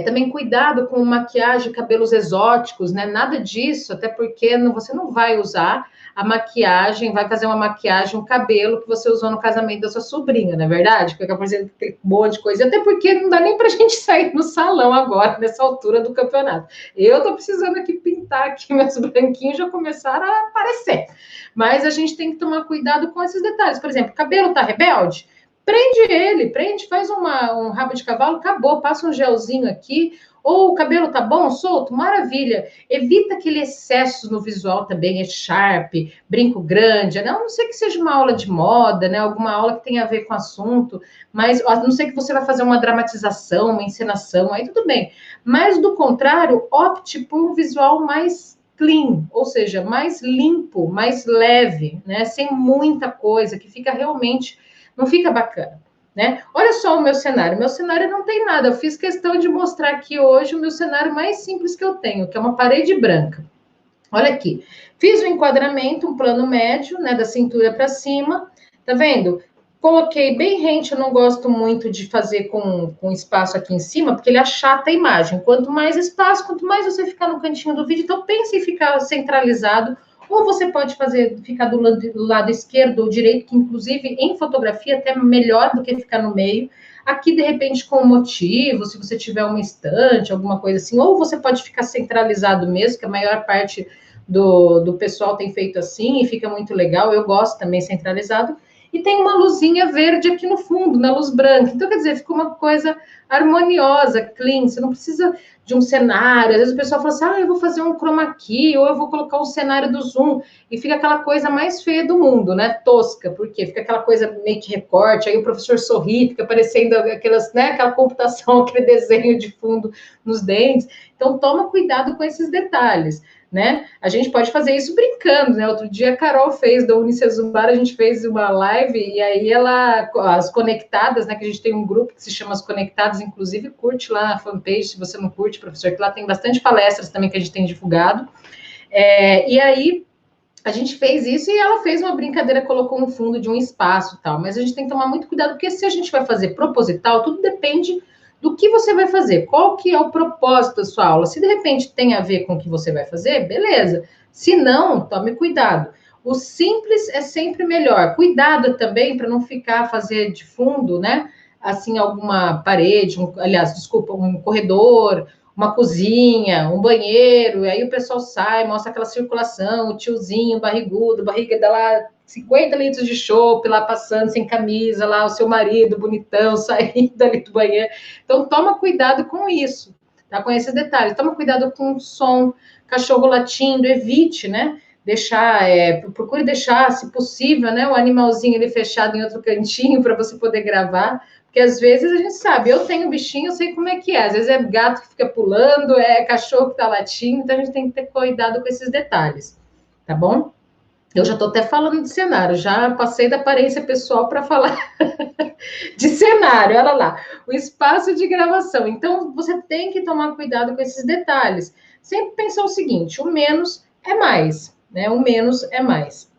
Também cuidado com maquiagem, cabelos exóticos, né? Nada disso, até porque você não vai usar a maquiagem, vai fazer uma maquiagem, um cabelo que você usou no casamento da sua sobrinha, não é verdade? Porque tem um monte de coisa, até porque não dá nem pra gente sair no salão agora, nessa altura do campeonato. Eu tô precisando aqui pintar aqui, meus branquinhos já começaram a aparecer. Mas a gente tem que tomar cuidado com esses detalhes. Por exemplo, o cabelo tá rebelde? Prende, faz um rabo de cavalo, acabou, passa um gelzinho aqui, ou o cabelo tá bom, solto, maravilha. Evita aquele excesso no visual também, Sharp, brinco grande, né? A não ser que seja uma aula de moda, né? Alguma aula que tenha a ver com o assunto, mas a não ser que você vai fazer uma dramatização, uma encenação, aí tudo bem. Mas, do contrário, opte por um visual mais clean, ou seja, mais limpo, mais leve, né? Sem muita coisa, que fica realmente... não fica bacana, né? Olha só o meu cenário não tem nada, eu fiz questão de mostrar aqui hoje o meu cenário mais simples que eu tenho, que é uma parede branca. Olha aqui, fiz um enquadramento, um plano médio, né, da cintura para cima, tá vendo? Coloquei bem rente, eu não gosto muito de fazer com espaço aqui em cima, porque ele achata a imagem. Quanto mais espaço, quanto mais você ficar no cantinho do vídeo, então pense em ficar centralizado. Ou você pode ficar do lado esquerdo ou direito, que inclusive em fotografia até melhor do que ficar no meio. Aqui, de repente, com motivo, se você tiver uma estante, alguma coisa assim, ou você pode ficar centralizado mesmo, que a maior parte do pessoal tem feito assim, e fica muito legal. Eu gosto também centralizado. E tem uma luzinha verde aqui no fundo, na luz branca. Então, quer dizer, fica uma coisa harmoniosa, clean. Você não precisa de um cenário. Às vezes o pessoal fala assim, eu vou fazer um chroma key, ou eu vou colocar um cenário do Zoom. E fica aquela coisa mais feia do mundo, né? Tosca, porque fica aquela coisa meio que recorte, aí o professor sorri, fica parecendo aquelas, né, aquela computação, aquele desenho de fundo nos dentes. Então, toma cuidado com esses detalhes, né? A gente pode fazer isso brincando, né? Outro dia a Carol fez, da Unicesumar, a gente fez uma live, e aí as conectadas, né? Que a gente tem um grupo que se chama As Conectadas, inclusive curte lá na fanpage, se você não curte, professor, que lá tem bastante palestras também que a gente tem divulgado. E aí a gente fez isso e ela fez uma brincadeira, colocou um fundo de um espaço e tal, mas a gente tem que tomar muito cuidado, porque se a gente vai fazer proposital, tudo depende do que você vai fazer, qual que é o propósito da sua aula. Se de repente tem a ver com o que você vai fazer, beleza. Se não, tome cuidado. O simples é sempre melhor. Cuidado também para não fazer de fundo, né? Assim, alguma parede, um corredor, uma cozinha, um banheiro, e aí o pessoal sai, mostra aquela circulação, o tiozinho barrigudo, barriga dá lá 50 litros de chopp lá passando sem camisa, lá o seu marido bonitão saindo dali do banheiro. Então, toma cuidado com isso, tá? Com esses detalhes. Toma cuidado com o som, cachorro latindo, evite, né? Procure deixar, se possível, né? O animalzinho ali fechado em outro cantinho para você poder gravar. Porque às vezes a gente sabe, eu tenho bichinho, eu sei como é que é. Às vezes é gato que fica pulando, é cachorro que tá latindo, então a gente tem que ter cuidado com esses detalhes, tá bom? Eu já tô até falando de cenário, já passei da aparência pessoal para falar de cenário, olha lá, o espaço de gravação. Então, você tem que tomar cuidado com esses detalhes. Sempre pensar o seguinte, o menos é mais, né? O menos é mais.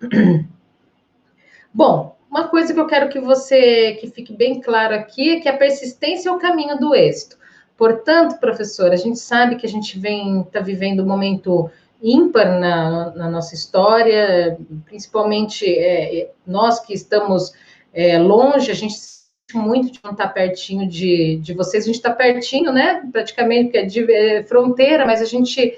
Bom, uma coisa que eu quero que fique bem claro aqui é que a persistência é o caminho do êxito. Portanto, professora, a gente sabe que a gente está vivendo um momento ímpar na nossa história, principalmente nós que estamos longe, a gente sente muito de não estar pertinho de vocês, a gente está pertinho, né? Praticamente, porque é de fronteira, mas a gente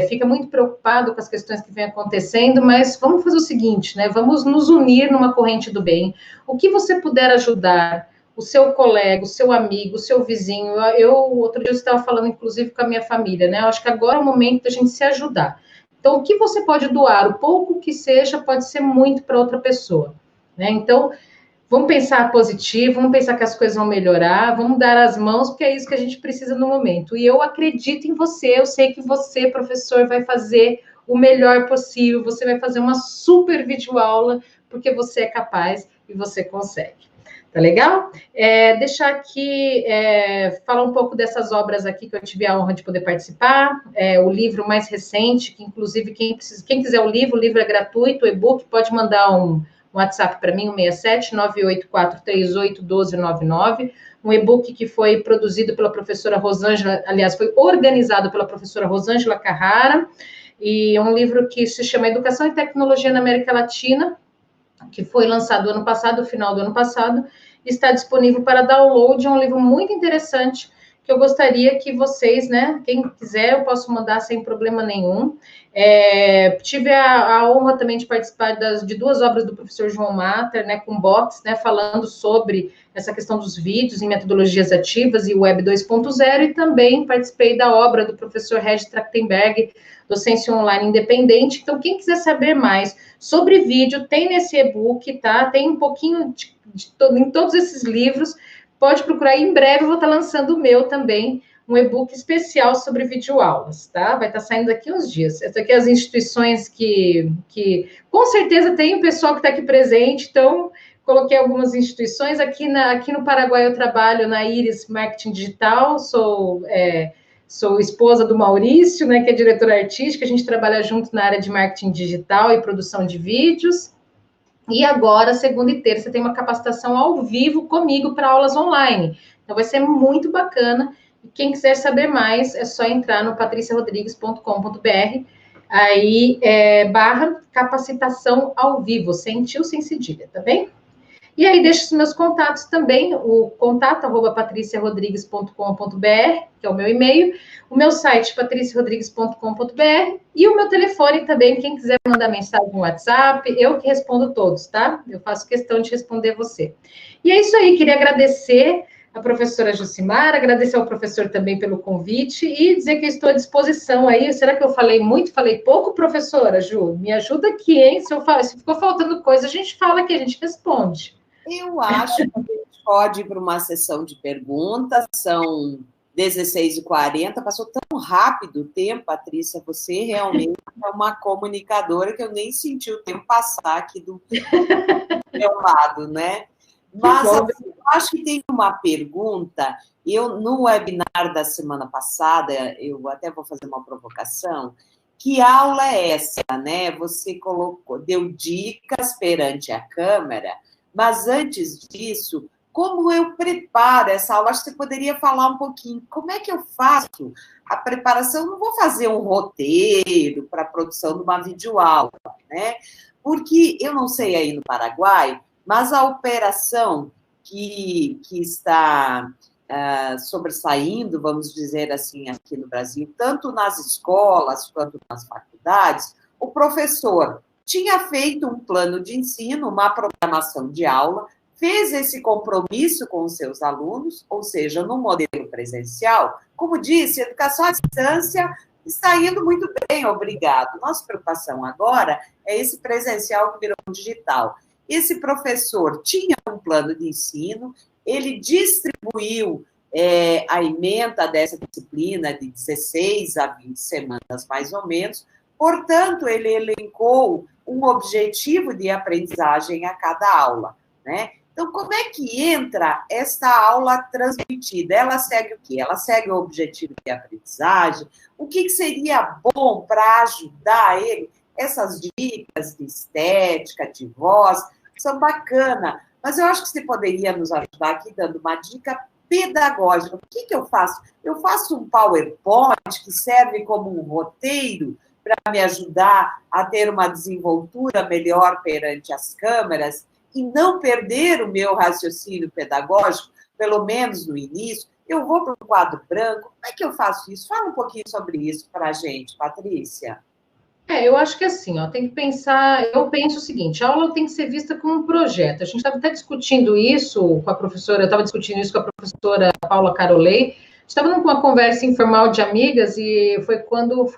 fica muito preocupado com as questões que vêm acontecendo, mas vamos fazer o seguinte, né? Vamos nos unir numa corrente do bem. O que você puder ajudar o seu colega, o seu amigo, o seu vizinho. Outro dia eu estava falando, inclusive, com a minha família, né? Eu acho que agora é o momento da gente se ajudar. Então, o que você pode doar, o pouco que seja, pode ser muito para outra pessoa, né? Então, vamos pensar positivo, vamos pensar que as coisas vão melhorar, vamos dar as mãos, porque é isso que a gente precisa no momento. E eu acredito em você, eu sei que você, professor, vai fazer o melhor possível, você vai fazer uma super videoaula, porque você é capaz e você consegue. Tá legal? Deixar aqui, falar um pouco dessas obras aqui que eu tive a honra de poder participar, o livro mais recente, que inclusive quem quiser o livro é gratuito, o e-book, pode mandar um WhatsApp para mim, 167-98438-1299, um e-book que foi produzido pela professora Rosângela, aliás, foi organizado pela professora Rosângela Carrara, e um livro que se chama Educação e Tecnologia na América Latina, que foi lançado ano passado, no final do ano passado, está disponível para download, é um livro muito interessante, que eu gostaria que vocês, né, quem quiser, eu posso mandar sem problema nenhum. Tive a honra também de participar de 2 obras do professor João Matter, né, com box, né, falando sobre essa questão dos vídeos em metodologias ativas e Web 2.0, e também participei da obra do professor Regis Trachtenberg, Docência Online Independente. Então, quem quiser saber mais sobre vídeo, tem nesse e-book, tá? Tem um pouquinho em todos esses livros, pode procurar. Em breve eu vou estar lançando o meu também, um e-book especial sobre videoaulas, tá? Vai estar saindo daqui uns dias. Essas aqui são as instituições que com certeza tem o pessoal que está aqui presente, então coloquei algumas instituições. Aqui no Paraguai eu trabalho na Iris Marketing Digital, sou esposa do Maurício, né, que é diretor artístico, a gente trabalha junto na área de marketing digital e produção de vídeos. E agora, segunda e terça, tem uma capacitação ao vivo comigo para aulas online. Então, vai ser muito bacana. E quem quiser saber mais, é só entrar no patriciarodrigues.com.br, aí / capacitação ao vivo, sem tio, sem cedilha, tá bem? E aí, deixo os meus contatos também, o contato@patriciarodrigues.com.br, que é o meu e-mail, o meu site, patriciarodrigues.com.br, e o meu telefone também, quem quiser mandar mensagem no WhatsApp, eu que respondo todos, tá? Eu faço questão de responder você. E é isso aí, queria agradecer a professora Jucimara, agradecer ao professor também pelo convite, e dizer que eu estou à disposição aí. Será que eu falei muito, falei pouco, professora Ju? Me ajuda aqui, hein? Se ficou faltando coisa, a gente fala que a gente responde. Eu acho que a gente pode ir para uma sessão de perguntas, são 16h40, passou tão rápido o tempo, Patrícia, você realmente é uma comunicadora que eu nem senti o tempo passar aqui do meu lado, né? Mas assim, eu acho que tem uma pergunta, no webinar da semana passada, eu até vou fazer uma provocação, que aula é essa, né? Você deu dicas perante a câmera, mas antes disso, como eu preparo essa aula? Acho que você poderia falar um pouquinho. Como é que eu faço a preparação? Não vou fazer um roteiro para a produção de uma videoaula, né? Porque eu não sei aí no Paraguai, mas a operação que está sobressaindo, vamos dizer assim, aqui no Brasil, tanto nas escolas quanto nas faculdades, o professor tinha feito um plano de ensino, uma programação de aula, fez esse compromisso com os seus alunos, ou seja, no modelo presencial. Como disse, a educação à distância está indo muito bem, obrigado. Nossa preocupação agora é esse presencial que virou digital. Esse professor tinha um plano de ensino, ele distribuiu a ementa dessa disciplina de 16 a 20 semanas, mais ou menos. Portanto, ele elencou um objetivo de aprendizagem a cada aula, né? Então, como é que entra esta aula transmitida? Ela segue o quê? Ela segue o objetivo de aprendizagem? O que seria bom para ajudar ele? Essas dicas de estética, de voz, são bacanas, mas eu acho que você poderia nos ajudar aqui dando uma dica pedagógica. O que eu faço? Eu faço um PowerPoint que serve como um roteiro para me ajudar a ter uma desenvoltura melhor perante as câmeras e não perder o meu raciocínio pedagógico, pelo menos no início. eu vou para o quadro branco. Como é que eu faço isso? Fala um pouquinho sobre isso para a gente, Patrícia. Eu acho que assim, ó, tem que pensar, eu penso o seguinte, a aula tem que ser vista como um projeto. A gente estava até discutindo isso com a professora, eu estava discutindo isso com a professora Paula Carolei, estava numa conversa informal de amigas e foi quando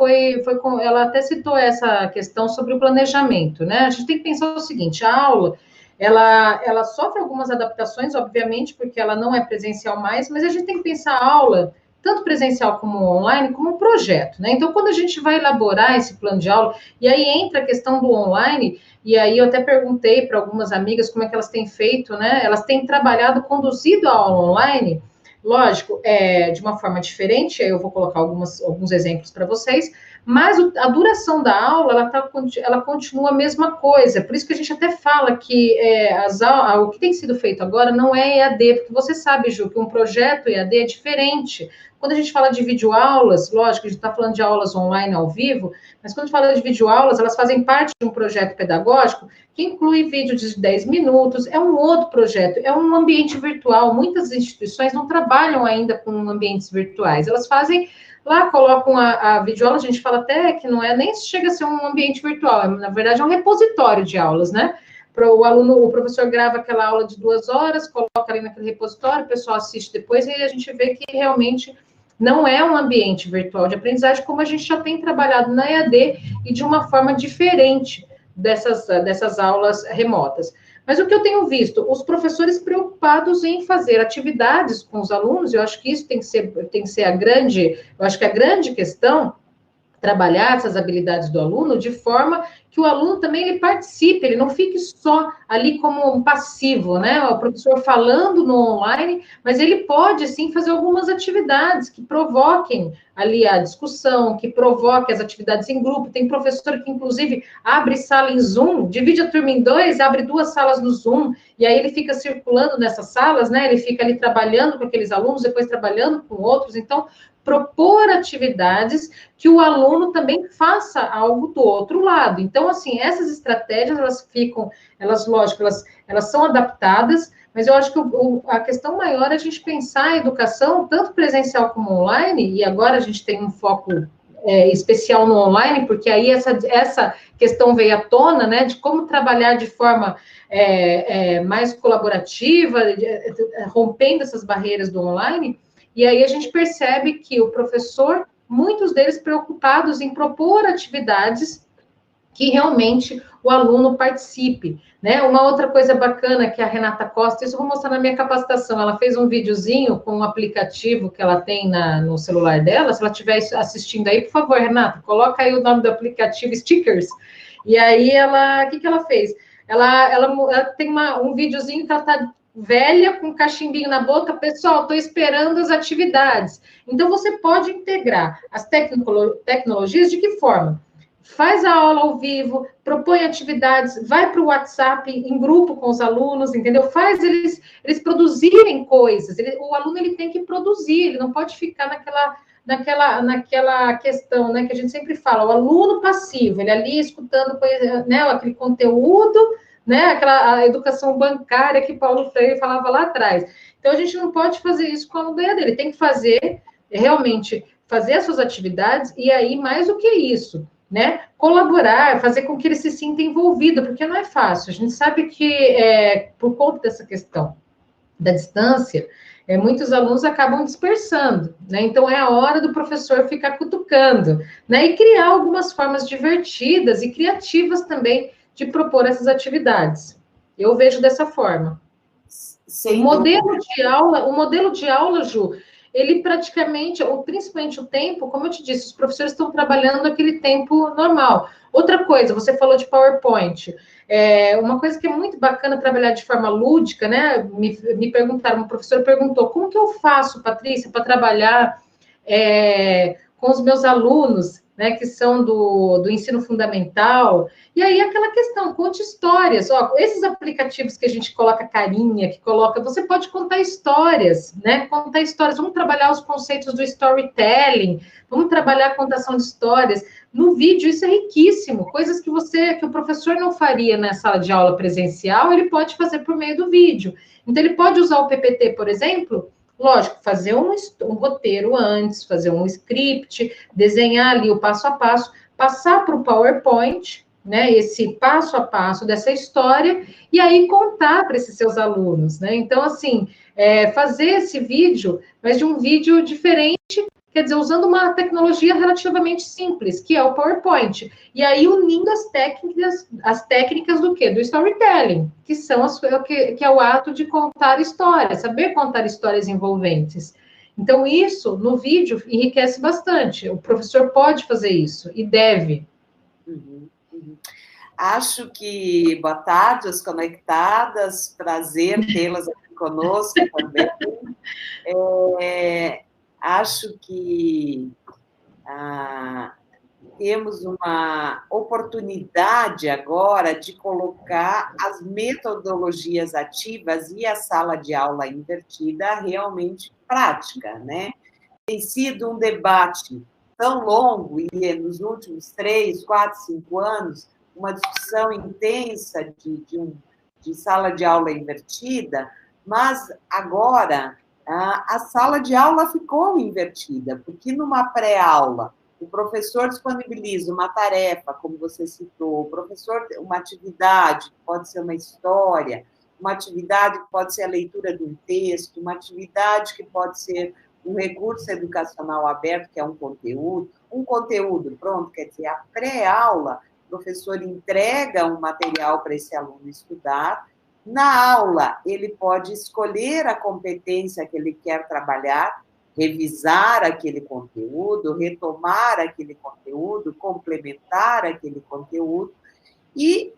ela até citou essa questão sobre o planejamento, né? A gente tem que pensar o seguinte, a aula, ela sofre algumas adaptações, obviamente, porque ela não é presencial mais, mas a gente tem que pensar a aula tanto presencial como online, como um projeto, né? Então, quando a gente vai elaborar esse plano de aula, e aí entra a questão do online, e aí eu até perguntei para algumas amigas como é que elas têm feito, né? Elas têm trabalhado, conduzido a aula online, lógico, de uma forma diferente, aí eu vou colocar alguns exemplos para vocês, mas a duração da aula, ela continua a mesma coisa, por isso que a gente até fala que o que tem sido feito agora não é EAD, porque você sabe, Ju, que um projeto EAD é diferente. Quando a gente fala de videoaulas, lógico, a gente está falando de aulas online ao vivo, mas quando a gente fala de videoaulas, elas fazem parte de um projeto pedagógico que inclui vídeos de 10 minutos, é um outro projeto, é um ambiente virtual. Muitas instituições não trabalham ainda com ambientes virtuais, elas fazem lá, colocam a videoaula, a gente fala até que não nem chega a ser um ambiente virtual, na verdade é um repositório de aulas, né? O aluno, o professor grava aquela aula de 2 horas, coloca ali naquele repositório, o pessoal assiste depois e a gente vê que realmente não é um ambiente virtual de aprendizagem, como a gente já tem trabalhado na EAD e de uma forma diferente dessas aulas remotas. Mas o que eu tenho visto, os professores preocupados em fazer atividades com os alunos, eu acho que isso tem que ser a grande questão, trabalhar essas habilidades do aluno de forma que o aluno também ele participe, ele não fique só ali como um passivo, né? O professor falando no online, mas ele pode, sim, fazer algumas atividades que provoquem ali a discussão, que provoquem as atividades em grupo. Tem professor que, inclusive, abre sala em Zoom, divide a turma em 2, abre 2 salas no Zoom, e aí ele fica circulando nessas salas, né? Ele fica ali trabalhando com aqueles alunos, depois trabalhando com outros. Então, propor atividades que o aluno também faça algo do outro lado. Então, assim, essas estratégias, lógico, elas são adaptadas, mas eu acho que a questão maior é a gente pensar a educação, tanto presencial como online, e agora a gente tem um foco especial no online, porque aí essa questão veio à tona, né, de como trabalhar de forma mais colaborativa, rompendo essas barreiras do online. E aí a gente percebe que o professor, muitos deles preocupados em propor atividades que realmente o aluno participe, né? Uma outra coisa bacana que a Renata Costa, isso eu vou mostrar na minha capacitação, ela fez um videozinho com um aplicativo que ela tem no celular dela, se ela estiver assistindo aí, por favor, Renata, coloca aí o nome do aplicativo Stickers, e aí o que ela fez? Ela tem um videozinho que ela está velha, com cachimbinho na boca, pessoal, estou esperando as atividades. Então, você pode integrar as tecnologias de que forma? Faz a aula ao vivo, propõe atividades, vai para o WhatsApp em grupo com os alunos, entendeu? Faz eles produzirem coisas. O aluno ele tem que produzir, ele não pode ficar naquela questão, né, que a gente sempre fala, o aluno passivo, ele ali escutando coisa, né, aquele conteúdo, né, a educação bancária que Paulo Freire falava lá atrás. Então, a gente não pode fazer isso com a aluno dele, ele tem que realmente fazer as suas atividades, e aí, mais do que isso, né, colaborar, fazer com que ele se sinta envolvido, porque não é fácil, a gente sabe que, por conta dessa questão da distância, muitos alunos acabam dispersando, né, então é a hora do professor ficar cutucando, né, e criar algumas formas divertidas e criativas também, de propor essas atividades. Eu vejo dessa forma. O modelo de aula, Ju, ele praticamente, ou principalmente o tempo, como eu te disse, os professores estão trabalhando aquele tempo normal. Outra coisa, você falou de PowerPoint. Uma coisa que é muito bacana trabalhar de forma lúdica, né? Me perguntaram, uma professora perguntou, como que eu faço, Patrícia, para trabalhar com os meus alunos, né, que são do ensino fundamental, e aí aquela questão, conte histórias, esses aplicativos que a gente coloca carinha, você pode contar histórias, né, vamos trabalhar os conceitos do storytelling, vamos trabalhar a contação de histórias, no vídeo isso é riquíssimo, coisas que o professor não faria na sala de aula presencial, ele pode fazer por meio do vídeo, então ele pode usar o PPT, por exemplo, Lógico, fazer um roteiro antes, fazer um script, desenhar ali o passo a passo, passar para o PowerPoint, né, esse passo a passo dessa história, e aí contar para esses seus alunos, né? Então, assim, fazer esse vídeo, mas de um vídeo diferente, quer dizer, usando uma tecnologia relativamente simples, que é o PowerPoint. E aí unindo as técnicas do quê? Do storytelling, que são que é o ato de contar histórias, saber contar histórias envolventes. Então, isso, no vídeo, enriquece bastante. O professor pode fazer isso, e deve. Acho que, boa tarde, as conectadas, prazer tê-las aqui conosco também. Acho que temos uma oportunidade agora de colocar as metodologias ativas e a sala de aula invertida realmente em prática, né? Tem sido um debate tão longo, e nos últimos 3, 4, 5 anos, uma discussão intensa de sala de aula invertida, mas agora a sala de aula ficou invertida, porque numa pré-aula o professor disponibiliza uma tarefa, como você citou, o professor, uma atividade, que pode ser uma história, uma atividade que pode ser a leitura de um texto, uma atividade que pode ser um recurso educacional aberto, que é um conteúdo, pronto, quer dizer, a pré-aula, o professor entrega um material para esse aluno estudar. Na aula, ele pode escolher a competência que ele quer trabalhar, revisar aquele conteúdo, retomar aquele conteúdo, complementar aquele conteúdo, e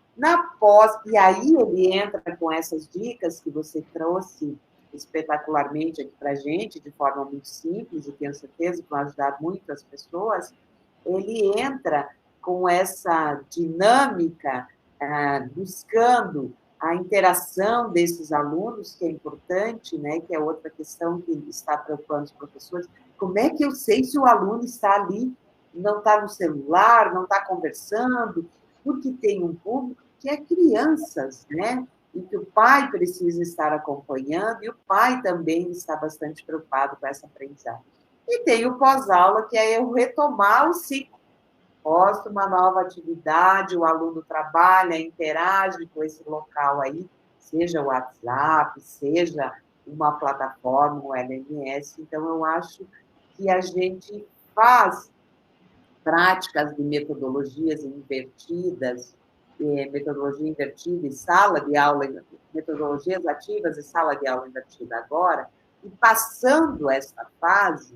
aí ele entra com essas dicas que você trouxe espetacularmente aqui para a gente, de forma muito simples, e tenho certeza que vai ajudar muito as pessoas. Ele entra com essa dinâmica, buscando a interação desses alunos, que é importante, né, que é outra questão que está preocupando os professores. Como é que eu sei se o aluno está ali, não está no celular, não está conversando? Porque tem um público que é crianças, né? E que o pai precisa estar acompanhando, e o pai também está bastante preocupado com essa aprendizagem. E tem o pós-aula, que é eu retomar o ciclo. Posto uma nova atividade, o aluno trabalha, interage com esse local aí, seja o WhatsApp, seja uma plataforma, um LMS. Então, eu acho que a gente faz práticas de metodologias invertidas, metodologia invertida e sala de aula, metodologias ativas e sala de aula invertida agora, e passando essa fase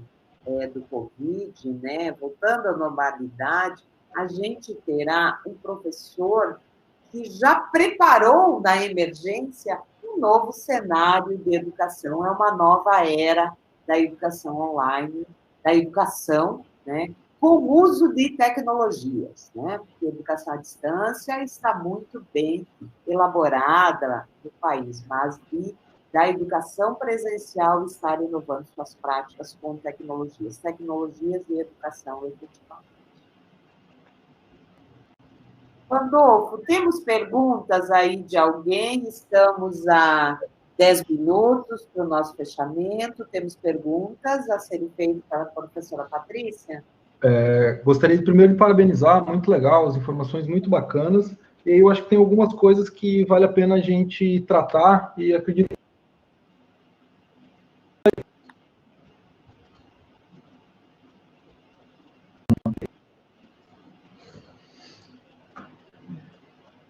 do Covid, né, voltando à normalidade, a gente terá um professor que já preparou na emergência um novo cenário de educação, é uma nova era da educação online, da educação, né, com o uso de tecnologias, né, porque a educação à distância está muito bem elaborada no país, mas da educação presencial estar inovando suas práticas com tecnologias e educação efetivamente. Pandolfo, temos perguntas aí de alguém? Estamos a 10 minutos para o nosso fechamento. Temos perguntas a serem feitas para a professora Patrícia? Gostaria primeiro de parabenizar, muito legal, as informações muito bacanas. E eu acho que tem algumas coisas que vale a pena a gente tratar, e acredito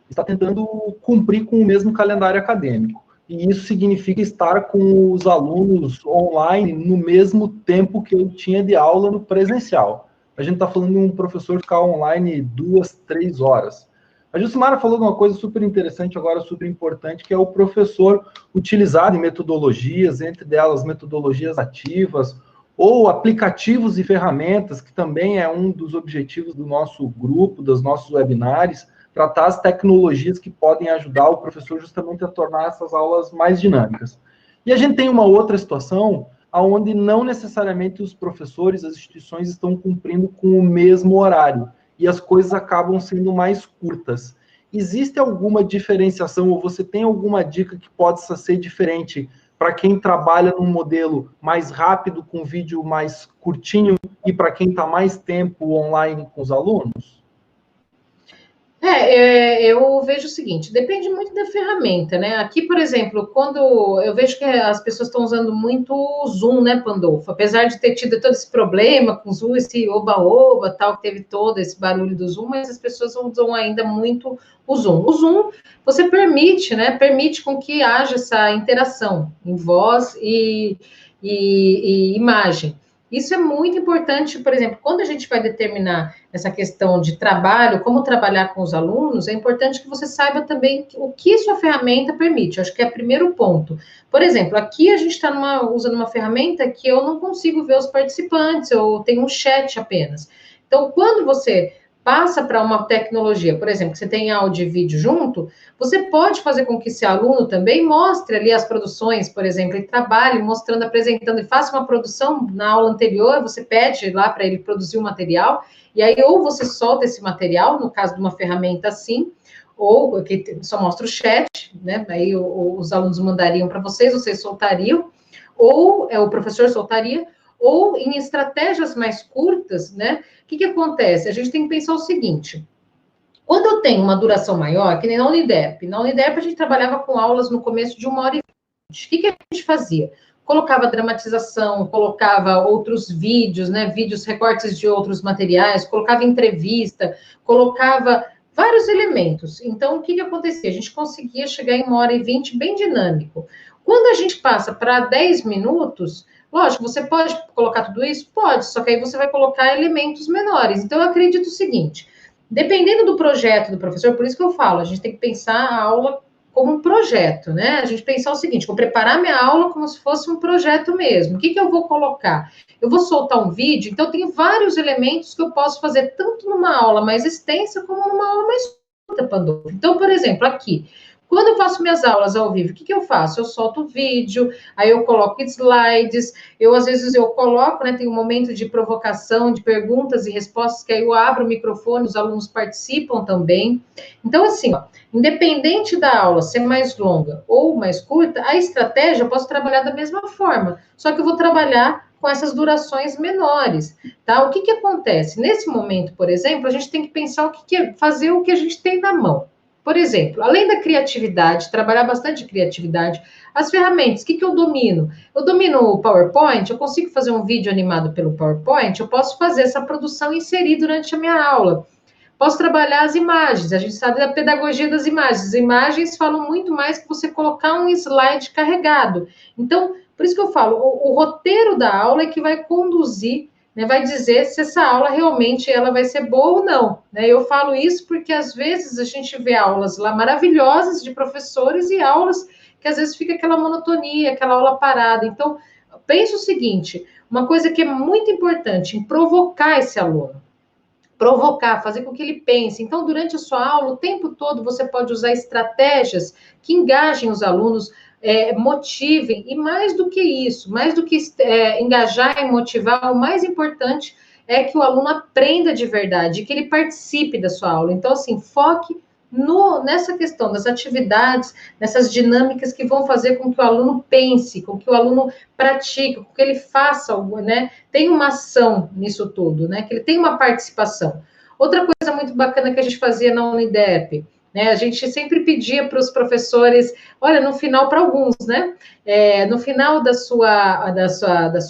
está tentando cumprir com o mesmo calendário acadêmico. E isso significa estar com os alunos online no mesmo tempo que eu tinha de aula no presencial. A gente está falando de um professor ficar online 2, 3 horas. A Jucimara falou de uma coisa super interessante agora, super importante, que é o professor utilizar em metodologias, entre elas metodologias ativas, ou aplicativos e ferramentas, que também é um dos objetivos do nosso grupo, dos nossos webinários, tratar as tecnologias que podem ajudar o professor justamente a tornar essas aulas mais dinâmicas. E a gente tem uma outra situação onde não necessariamente os professores, as instituições estão cumprindo com o mesmo horário, e as coisas acabam sendo mais curtas. Existe alguma diferenciação, ou você tem alguma dica que possa ser diferente para quem trabalha num modelo mais rápido, com vídeo mais curtinho, e para quem está mais tempo online com os alunos? Eu vejo o seguinte, depende muito da ferramenta, né? Aqui, por exemplo, quando eu vejo que as pessoas estão usando muito o Zoom, né, Pandolfo? Apesar de ter tido todo esse problema com o Zoom, esse oba-oba, tal, que teve todo esse barulho do Zoom, mas as pessoas usam ainda muito o Zoom. O Zoom, você permite, né? Permite com que haja essa interação em voz e imagem. Isso é muito importante, por exemplo, quando a gente vai determinar essa questão de trabalho, como trabalhar com os alunos, é importante que você saiba também o que sua ferramenta permite. Eu acho que é o primeiro ponto. Por exemplo, aqui a gente está usando uma ferramenta que eu não consigo ver os participantes, eu tenho um chat apenas. Então, quando você passa para uma tecnologia, por exemplo, que você tem áudio e vídeo junto, você pode fazer com que esse aluno também mostre ali as produções, por exemplo, e trabalhe mostrando, apresentando, e faça uma produção na aula anterior, você pede lá para ele produzir um material, e aí ou você solta esse material, no caso de uma ferramenta assim, ou que só mostra o chat, né? Aí os alunos mandariam para vocês soltariam, ou o professor soltaria, ou em estratégias mais curtas, né? O que acontece? A gente tem que pensar o seguinte: quando eu tenho uma duração maior, que nem na Unidep a gente trabalhava com aulas no começo de 1h20. O que a gente fazia? Colocava dramatização, colocava outros vídeos, né? Vídeos, recortes de outros materiais, colocava entrevista, colocava vários elementos. Então, o que acontecia? A gente conseguia chegar em 1h20 bem dinâmico. Quando a gente passa para 10 minutos, lógico, você pode colocar tudo isso? Pode, só que aí você vai colocar elementos menores. Então, eu acredito o seguinte: dependendo do projeto do professor, por isso que eu falo, a gente tem que pensar a aula como um projeto, né? A gente pensar o seguinte: vou preparar minha aula como se fosse um projeto mesmo. O que eu vou colocar? Eu vou soltar um vídeo, então tem vários elementos que eu posso fazer tanto numa aula mais extensa como numa aula mais curta, Pandolfo. Então, por exemplo, aqui, quando eu faço minhas aulas ao vivo, o que eu faço? Eu solto o vídeo, aí eu coloco slides, às vezes eu coloco, né, tem um momento de provocação, de perguntas e respostas, que aí eu abro o microfone, os alunos participam também. Então, assim, ó, independente da aula ser mais longa ou mais curta, a estratégia eu posso trabalhar da mesma forma, só que eu vou trabalhar com essas durações menores, tá? O que acontece? Nesse momento, por exemplo, a gente tem que pensar fazer o que a gente tem na mão. Por exemplo, além da criatividade, trabalhar bastante criatividade, as ferramentas, o que eu domino? Eu domino o PowerPoint, eu consigo fazer um vídeo animado pelo PowerPoint, eu posso fazer essa produção e inserir durante a minha aula. Posso trabalhar as imagens, a gente sabe da pedagogia das imagens. As imagens falam muito mais que você colocar um slide carregado. Então, por isso que eu falo, o roteiro da aula é que vai conduzir, né, vai dizer se essa aula realmente ela vai ser boa ou não. Né? Eu falo isso porque, às vezes, a gente vê aulas lá maravilhosas de professores e aulas que, às vezes, fica aquela monotonia, aquela aula parada. Então, pensa o seguinte, uma coisa que é muito importante, em provocar esse aluno. Provocar, fazer com que ele pense. Então, durante a sua aula, o tempo todo, você pode usar estratégias que engajem os alunos, motivem, e mais do que isso, mais do que engajar e motivar, o mais importante é que o aluno aprenda de verdade, que ele participe da sua aula. Então, assim, foque nessa questão das atividades, nessas dinâmicas que vão fazer com que o aluno pense, com que o aluno pratique, com que ele faça algo, né? Tem uma ação nisso tudo, né? Que ele tem uma participação. Outra coisa muito bacana que a gente fazia na Unidep, né? A gente sempre pedia para os professores, olha, no final, para alguns, né? No final da sua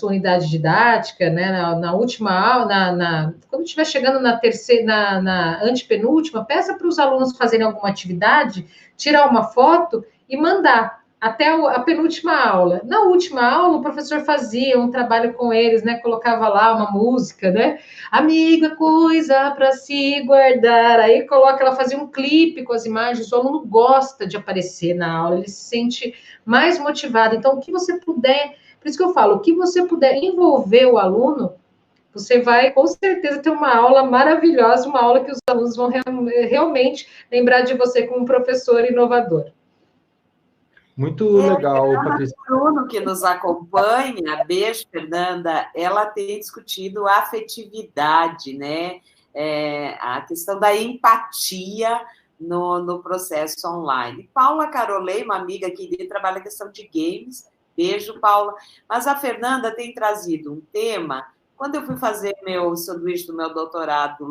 unidade didática, né? Na última aula, quando estiver chegando na terceira, na antepenúltima, peça para os alunos fazerem alguma atividade, tirar uma foto e mandar até a penúltima aula. Na última aula, o professor fazia um trabalho com eles, né? Colocava lá uma música, né? Amiga, coisa para se guardar. Aí ela fazia um clipe com as imagens. O aluno gosta de aparecer na aula, ele se sente mais motivado. Então, o que você puder, por isso que eu falo, o que você puder envolver o aluno, você vai, com certeza, ter uma aula maravilhosa, uma aula que os alunos vão realmente lembrar de você como um professor inovador. Muito legal, Patrícia. Bruno, que nos acompanha, beijo, Fernanda, ela tem discutido a afetividade, né? A questão da empatia no processo online. Paula Carolei, uma amiga querida, trabalha a questão de games, Beijo, Paula. Mas a Fernanda tem trazido um tema. Quando eu fui fazer meu sanduíche do meu doutorado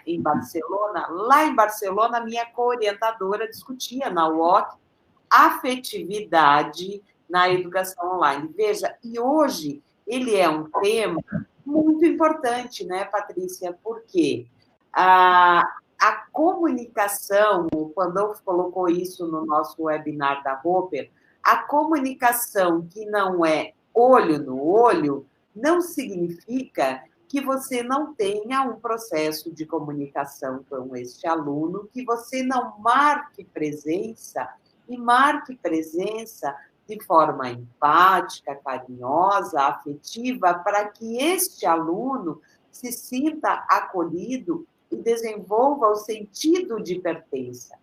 em Barcelona, a minha co-orientadora discutia na UOC afetividade na educação online. Veja, e hoje ele é um tema muito importante, né, Patrícia? Porque a comunicação, o Pandolfo colocou isso no nosso webinar da Roper, a comunicação que não é olho no olho não significa que você não tenha um processo de comunicação com este aluno, que você não marque presença, e marque presença de forma empática, carinhosa, afetiva, para que este aluno se sinta acolhido e desenvolva o sentido de pertença.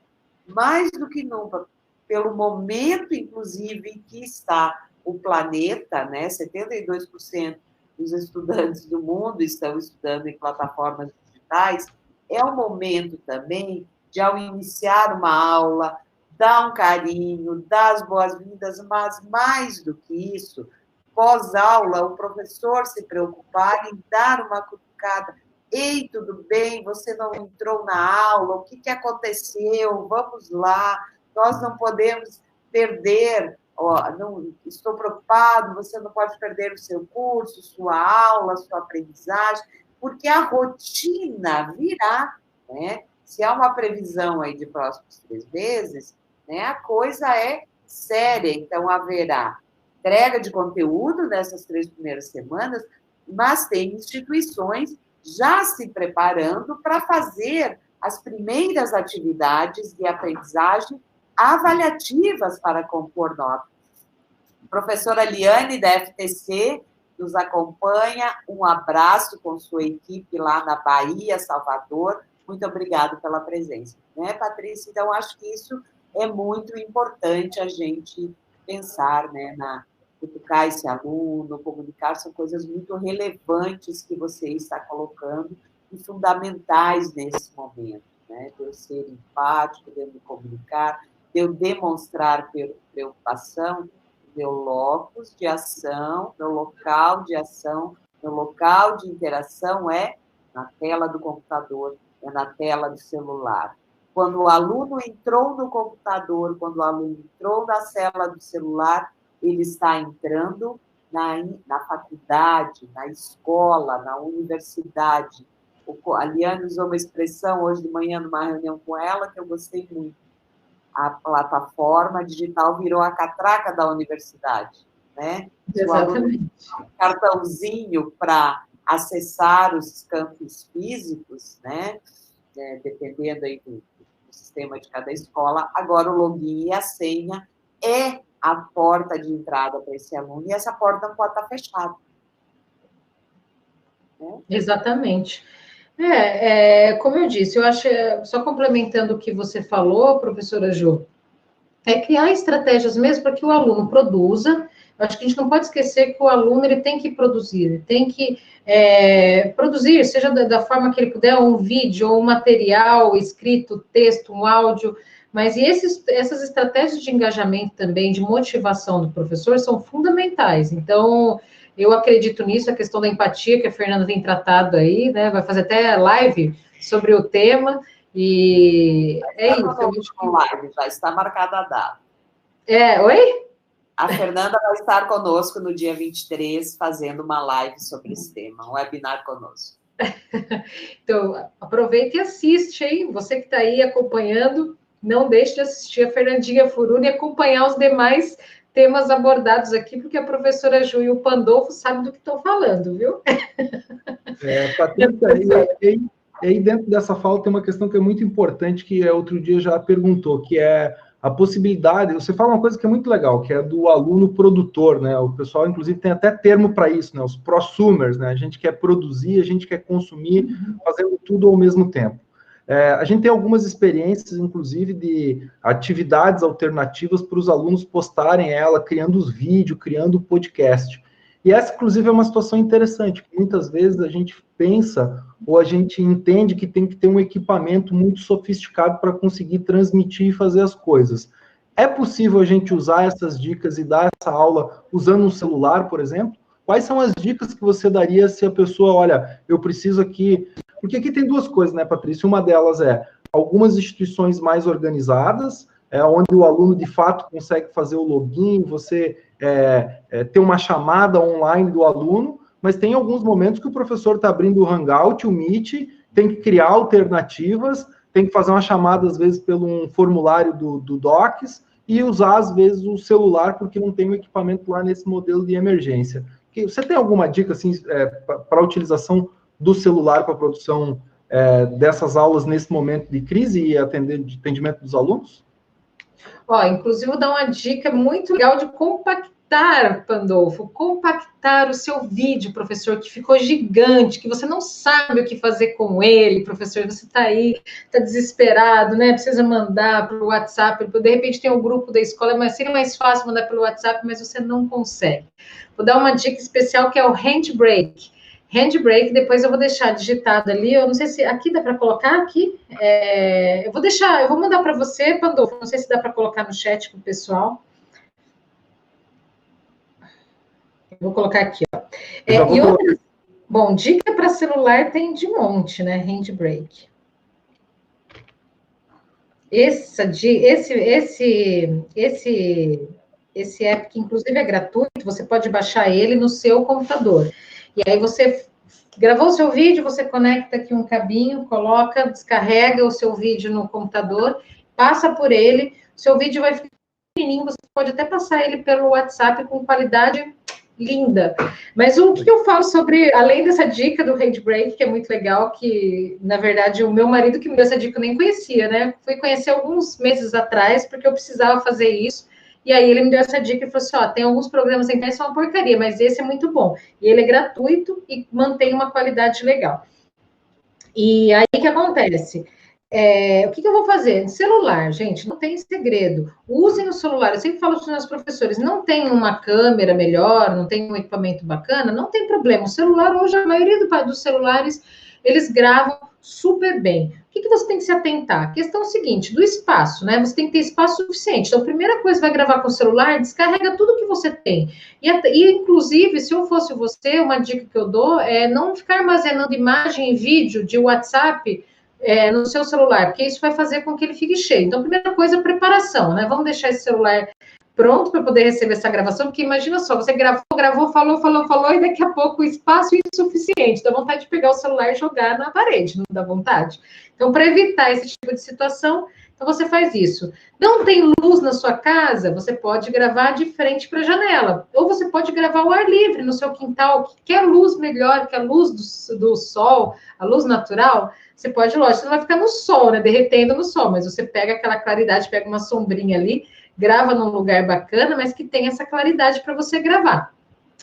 Mais do que nunca, pelo momento, inclusive, que está o planeta, né? 72% dos estudantes do mundo estão estudando em plataformas digitais, é o momento também de, ao iniciar uma aula, dar um carinho, dar as boas-vindas, mas mais do que isso, pós-aula, o professor se preocupar em dar uma cutucada. Ei, tudo bem? Você não entrou na aula? O que aconteceu? Vamos lá. Nós não podemos perder. Não, estou preocupado, você não pode perder o seu curso, sua aula, sua aprendizagem, porque a rotina virá, né? Se há uma previsão aí de próximos 3 meses, né, a coisa é séria, então haverá entrega de conteúdo nessas 3 primeiras semanas, mas tem instituições já se preparando para fazer as primeiras atividades de aprendizagem avaliativas para compor notas. A professora Liane, da FTC, nos acompanha. Um abraço com sua equipe lá na Bahia, Salvador. Muito obrigada pela presença. Né, Patrícia? Então, acho que isso é muito importante a gente pensar, né, cutucar esse aluno, comunicar, são coisas muito relevantes que você está colocando e fundamentais nesse momento, né? De eu ser empático, de eu me comunicar, de eu demonstrar preocupação, meu locus de ação, meu local de ação, meu local de interação é na tela do computador, é na tela do celular. Quando o aluno entrou no computador, quando o aluno entrou na cela do celular, ele está entrando na faculdade, na escola, na universidade. A Liane usou uma expressão hoje de manhã, numa reunião com ela, que eu gostei muito. A plataforma digital virou a catraca da universidade, né? Exatamente. Um cartãozinho para acessar os campos físicos, né? Dependendo aí do sistema de cada escola, agora o login e a senha é a porta de entrada para esse aluno, e essa porta não pode estar fechada. Né? Exatamente. Como eu disse, eu acho, só complementando o que você falou, professora Ju, criar estratégias mesmo para que o aluno produza. Eu acho que a gente não pode esquecer que o aluno ele tem que produzir, ele tem que produzir, seja da forma que ele puder, um vídeo, ou um material escrito, texto, um áudio, mas essas estratégias de engajamento também, de motivação do professor, são fundamentais. Então, eu acredito nisso, a questão da empatia que a Fernanda tem tratado aí, né? Vai fazer até live sobre o tema, e é isso. Live, já está marcada a data. Oi? A Fernanda vai estar conosco no dia 23, fazendo uma live sobre esse tema, um webinar conosco. Então, aproveita e assiste, hein? Você que está aí acompanhando, não deixe de assistir a Fernandinha Furuni e acompanhar os demais temas abordados aqui, porque a professora Ju e o Pandolfo sabem do que estão falando, viu? Patrícia, e aí dentro dessa fala tem uma questão que é muito importante, que outro dia já perguntou, que é a possibilidade, você fala uma coisa que é muito legal, que é do aluno produtor, né? O pessoal, inclusive, tem até termo para isso, né? Os prosumers, né? A gente quer produzir, a gente quer consumir, fazendo tudo ao mesmo tempo. A gente tem algumas experiências, inclusive, de atividades alternativas para os alunos postarem ela, criando os vídeos, criando o podcast. E essa, inclusive, é uma situação interessante, que muitas vezes a gente pensa ou a gente entende que tem que ter um equipamento muito sofisticado para conseguir transmitir e fazer as coisas. É possível a gente usar essas dicas e dar essa aula usando um celular, por exemplo? Quais são as dicas que você daria se a pessoa, olha, eu preciso aqui... Porque aqui tem duas coisas, né, Patrícia? Uma delas é algumas instituições mais organizadas, onde o aluno, de fato, consegue fazer o login, você ter uma chamada online do aluno, mas tem alguns momentos que o professor está abrindo o Hangout, o Meet, tem que criar alternativas, tem que fazer uma chamada, às vezes, pelo um formulário do Docs, e usar, às vezes, o celular, porque não tem o equipamento lá nesse modelo de emergência. Você tem alguma dica, assim, para a utilização do celular para a produção dessas aulas nesse momento de crise e atendimento dos alunos? Ó, inclusive, vou dar uma dica muito legal de compactar, Pandolfo, compactar o seu vídeo, professor, que ficou gigante, que você não sabe o que fazer com ele, professor, você está aí, está desesperado, né? Precisa mandar para o WhatsApp, de repente tem um grupo da escola, mas seria mais fácil mandar pelo WhatsApp, mas você não consegue. Vou dar uma dica especial que é o Handbrake. Handbrake, depois eu vou deixar digitado ali, eu não sei se aqui dá para colocar aqui, eu vou mandar para você, Pandolfo, não sei se dá para colocar no chat para o pessoal. Eu vou colocar aqui, ó. Bom, dica para celular tem de monte, né, Handbrake. Esse app, que inclusive é gratuito, você pode baixar ele no seu computador. E aí você gravou o seu vídeo, você conecta aqui um cabinho, coloca, descarrega o seu vídeo no computador, passa por ele, o seu vídeo vai ficar pequenininho, você pode até passar ele pelo WhatsApp com qualidade linda. Mas o que eu falo sobre, além dessa dica do Handbrake, que é muito legal, que, na verdade, o meu marido que me deu essa dica eu nem conhecia, né? Fui conhecer alguns meses atrás, porque eu precisava fazer isso. E aí ele me deu essa dica e falou assim, ó, tem alguns programas na internet que são uma porcaria, mas esse é muito bom. E ele é gratuito e mantém uma qualidade legal. E aí, o que acontece? O que eu vou fazer? Celular, gente, não tem segredo. Usem o celular. Eu sempre falo para os meus professores, não tem uma câmera melhor, não tem um equipamento bacana, não tem problema. O celular, hoje, a maioria dos celulares, eles gravam super bem. O que você tem que se atentar? A questão é o seguinte, do espaço, né? Você tem que ter espaço suficiente. Então, a primeira coisa, vai gravar com o celular, descarrega tudo que você tem. E inclusive, se eu fosse você, uma dica que eu dou é não ficar armazenando imagem e vídeo de WhatsApp no seu celular, porque isso vai fazer com que ele fique cheio. Então, a primeira coisa, preparação, né? Vamos deixar esse celular pronto para poder receber essa gravação, porque imagina só, você gravou, falou, e daqui a pouco o espaço é insuficiente, dá vontade de pegar o celular e jogar na parede, não dá vontade? Então, para evitar esse tipo de situação, então você faz isso. Não tem luz na sua casa, você pode gravar de frente para a janela, ou você pode gravar ao ar livre, no seu quintal, que quer luz melhor, que a luz do sol, a luz natural, você pode, lógico, você não vai ficar no sol, né, derretendo no sol, mas você pega aquela claridade, pega uma sombrinha ali, grava num lugar bacana, mas que tem essa claridade para você gravar.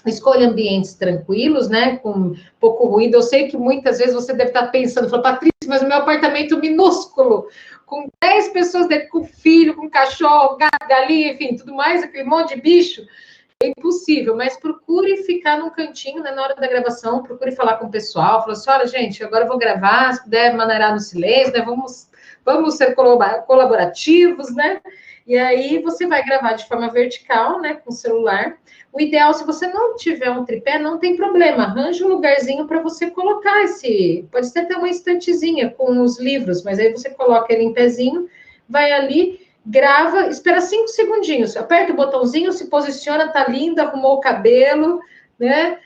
Escolha ambientes tranquilos, né, com pouco ruído. Eu sei que muitas vezes você deve estar pensando, Patrícia, mas o meu apartamento minúsculo, com 10 pessoas dentro, com filho, com cachorro, gato, galinha, enfim, tudo mais, aquele monte de bicho, é impossível, mas procure ficar num cantinho, né, na hora da gravação, procure falar com o pessoal, fala assim, olha, gente, agora eu vou gravar, se puder maneirar no silêncio, né, vamos ser colaborativos, né, e aí você vai gravar de forma vertical, né, com o celular. O ideal, se você não tiver um tripé, não tem problema, arranje um lugarzinho para você colocar pode ser até uma estantezinha com os livros, mas aí você coloca ele em pezinho, vai ali, grava, espera 5 segundinhos, aperta o botãozinho, se posiciona, tá linda, arrumou o cabelo, né,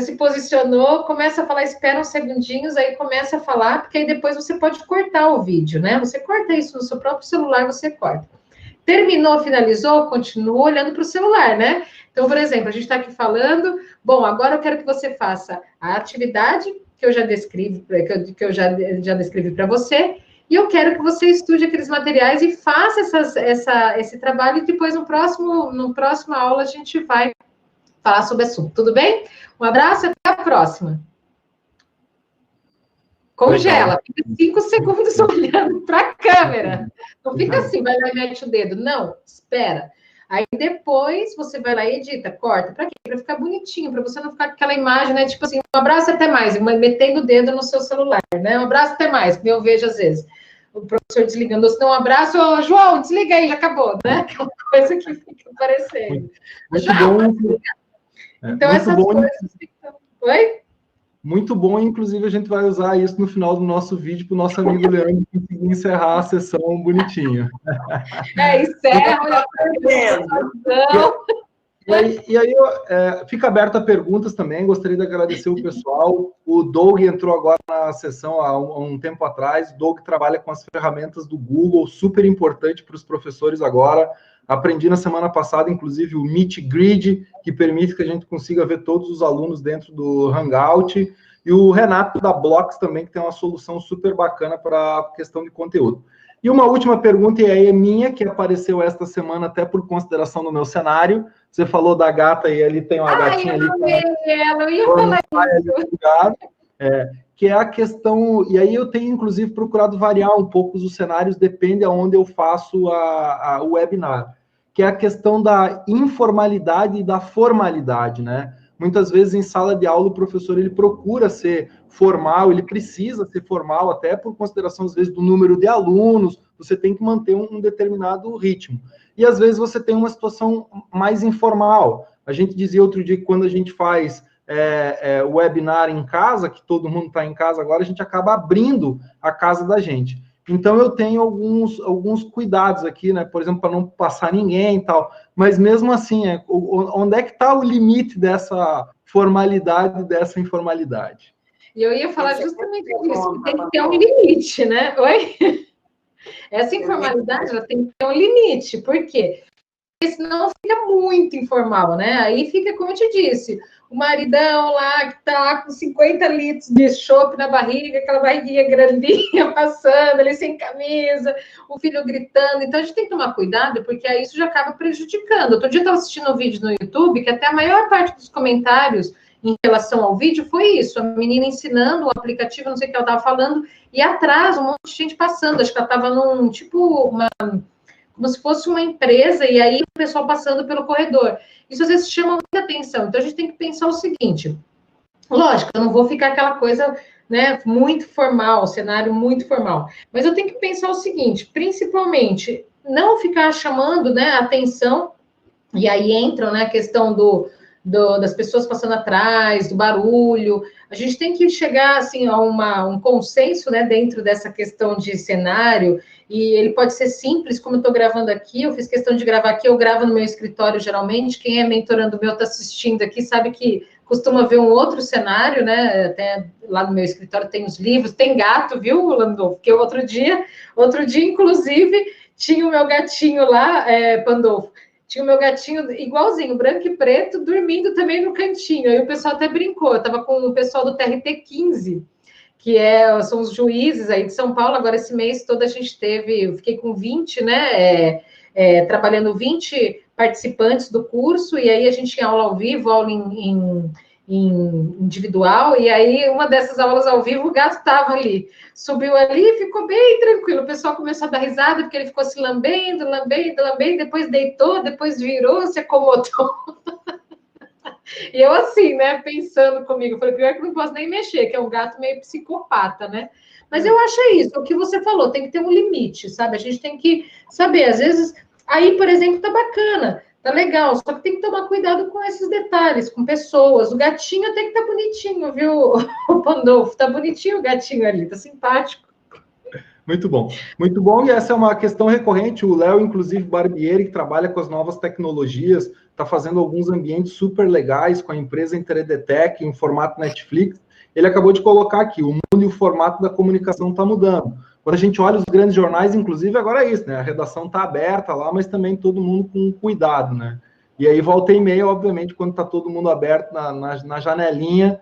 se posicionou, começa a falar, espera uns segundinhos, aí começa a falar, porque aí depois você pode cortar o vídeo, né, você corta isso no seu próprio celular, você corta. Terminou, finalizou, continua olhando para o celular, né? Então, por exemplo, a gente está aqui falando, bom, agora eu quero que você faça a atividade que eu já descrevi, que eu já descrevi para você, e eu quero que você estude aqueles materiais e faça esse trabalho, e depois no próxima aula a gente vai falar sobre o assunto, tudo bem? Um abraço e até a próxima. Congela, fica 5 segundos olhando para a câmera. Não fica assim, vai lá e mete o dedo. Não, espera. Aí depois você vai lá e edita, corta. Para quê? Para ficar bonitinho, para você não ficar com aquela imagem, né? Tipo assim, um abraço até mais, metendo o dedo no seu celular, né? Um abraço até mais, que eu vejo às vezes. o professor desligando, ou se não, um abraço, ô, João, desliga aí, já acabou, né? Aquela coisa que fica aparecendo. Muito bom. Então, essas coisas ficam... Oi? Muito bom, inclusive a gente vai usar isso no final do nosso vídeo para o nosso amigo Leandro conseguir encerrar a sessão bonitinho. Encerra, E aí fica aberto a perguntas também, gostaria de agradecer o pessoal. O Doug entrou agora na sessão há um tempo atrás. O Doug trabalha com as ferramentas do Google, super importante para os professores agora. Aprendi na semana passada, inclusive, o Meet Grid, que permite que a gente consiga ver todos os alunos dentro do Hangout. E o Renato da Blocks também, que tem uma solução super bacana para a questão de conteúdo. E uma última pergunta, e aí é minha, que apareceu esta semana até por consideração do meu cenário. Você falou da gata e ali tem uma gatinha ali. Eu ia falar isso. Que é a questão, e aí eu tenho, inclusive, procurado variar um pouco os cenários, depende aonde eu faço o webinar, que é a questão da informalidade e da formalidade, né? Muitas vezes, em sala de aula, o professor, ele procura ser formal, ele precisa ser formal, até por consideração, às vezes, do número de alunos, você tem que manter um determinado ritmo. E, às vezes, você tem uma situação mais informal. A gente dizia outro dia que quando a gente faz o webinar em casa, que todo mundo está em casa agora, a gente acaba abrindo a casa da gente. Então, eu tenho alguns cuidados aqui, né? Por exemplo, para não passar ninguém e tal. Mas, mesmo assim, onde é que está o limite dessa formalidade, dessa informalidade? E eu ia falar justamente disso, que tem que ter um limite, né? Oi? Essa informalidade, ela tem que ter um limite. Por quê? Porque senão fica muito informal, né? Aí fica, como eu te disse, o maridão lá, que tá lá com 50 litros de chope na barriga, aquela barriguinha grandinha passando ali sem camisa, o filho gritando. Então, a gente tem que tomar cuidado, porque aí isso já acaba prejudicando. Outro dia eu estava assistindo um vídeo no YouTube, que até a maior parte dos comentários em relação ao vídeo foi isso, a menina ensinando o aplicativo, não sei o que ela estava falando, e atrás um monte de gente passando, acho que ela estava num, tipo, como se fosse uma empresa, e aí o pessoal passando pelo corredor. Isso às vezes chama muita atenção. Então, a gente tem que pensar o seguinte, lógico, eu não vou ficar aquela coisa, né, muito formal, cenário muito formal, mas eu tenho que pensar o seguinte, principalmente, não ficar chamando, né, atenção, e aí entra, né, a questão das pessoas passando atrás, do barulho. A gente tem que chegar, assim, a um consenso, né, dentro dessa questão de cenário, e ele pode ser simples, como eu estou gravando aqui, eu fiz questão de gravar aqui, eu gravo no meu escritório, geralmente, quem é mentorando meu está assistindo aqui, sabe que costuma ver um outro cenário, né, até lá no meu escritório tem os livros, tem gato, viu, Landolfo? Porque outro dia, inclusive, tinha o meu gatinho lá, Pandolfo, tinha o meu gatinho igualzinho, branco e preto, dormindo também no cantinho. Aí o pessoal até brincou. Eu estava com o pessoal do TRT 15, que são os juízes aí de São Paulo. Agora, esse mês todo a gente eu fiquei com 20, né? Trabalhando 20 participantes do curso, e aí a gente tinha aula ao vivo, aula em individual, e aí uma dessas aulas ao vivo, o gato estava ali, subiu ali e ficou bem tranquilo, o pessoal começou a dar risada, porque ele ficou se lambendo, depois deitou, depois virou, se acomodou, e eu assim, né, pensando comigo, falei, pior que não posso nem mexer, que é um gato meio psicopata, né, mas eu acho isso, o que você falou, tem que ter um limite, sabe, a gente tem que saber, às vezes, aí, por exemplo, tá bacana, tá legal, só que tem que tomar cuidado com esses detalhes, com pessoas. O gatinho tem que estar bonitinho, viu, o Pandolfo? Tá bonitinho o gatinho ali, tá simpático. Muito bom. Muito bom, e essa é uma questão recorrente. O Léo, inclusive, Barbieri, que trabalha com as novas tecnologias, está fazendo alguns ambientes super legais com a empresa Interedetec, em formato Netflix. Ele acabou de colocar aqui, o mundo e o formato da comunicação está mudando. Quando a gente olha os grandes jornais, inclusive, agora é isso, né? A redação está aberta lá, mas também todo mundo com cuidado, né? E aí, volta e meia, obviamente, quando está todo mundo aberto na janelinha,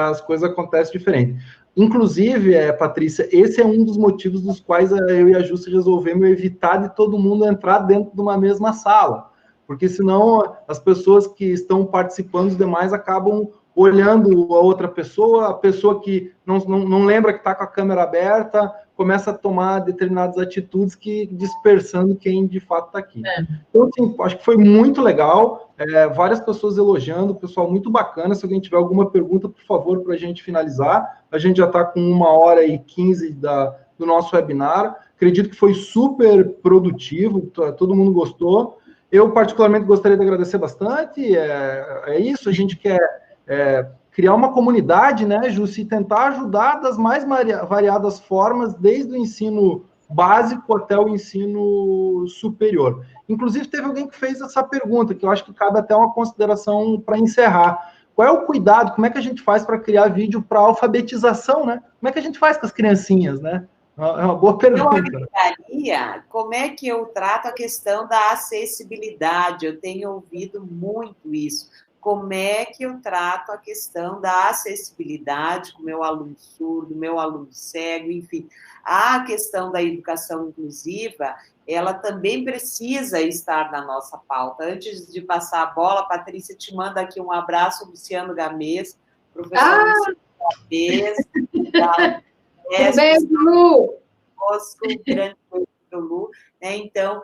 as coisas acontecem diferente. Inclusive, Patrícia, esse é um dos motivos dos quais eu e a Jússia resolvemos evitar de todo mundo entrar dentro de uma mesma sala. Porque senão as pessoas que estão participando, os demais acabam olhando a outra pessoa, a pessoa que não lembra que está com a câmera aberta, começa a tomar determinadas atitudes que dispersando quem de fato está aqui. Então, assim, acho que foi muito legal, várias pessoas elogiando, pessoal muito bacana. Se alguém tiver alguma pergunta, por favor, para a gente finalizar. A gente já está com 1h15 do nosso webinar. Acredito que foi super produtivo, todo mundo gostou. Eu, particularmente, gostaria de agradecer bastante. É isso, a gente quer criar uma comunidade, né, Jussi, e tentar ajudar das mais variadas formas, desde o ensino básico até o ensino superior. Inclusive, teve alguém que fez essa pergunta, que eu acho que cabe até uma consideração para encerrar. Qual é o cuidado, como é que a gente faz para criar vídeo para alfabetização, né? Como é que a gente faz com as criancinhas, né? É uma boa pergunta. Eu agregaria como é que eu trato a questão da acessibilidade. Eu tenho ouvido muito isso. Como é que eu trato a questão da acessibilidade com o meu aluno surdo, meu aluno cego, enfim. A questão da educação inclusiva, ela também precisa estar na nossa pauta. Antes de passar a bola, Patrícia, te manda aqui um abraço, Luciano Gamês, professor Luciano Gamês, da beijo, Lu! Nosso grande do Lu, né? Então,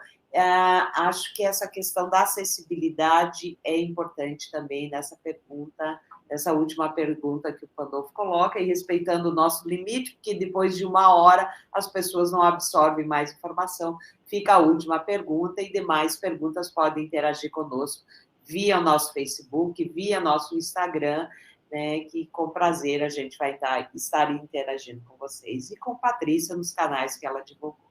acho que essa questão da acessibilidade é importante também nessa pergunta, nessa última pergunta que o Pandolfo coloca, e respeitando o nosso limite, porque depois de 1 hora as pessoas não absorvem mais informação, fica a última pergunta, e demais perguntas podem interagir conosco via o nosso Facebook, via nosso Instagram, né, que com prazer a gente vai estar interagindo com vocês, e com Patrícia nos canais que ela divulgou.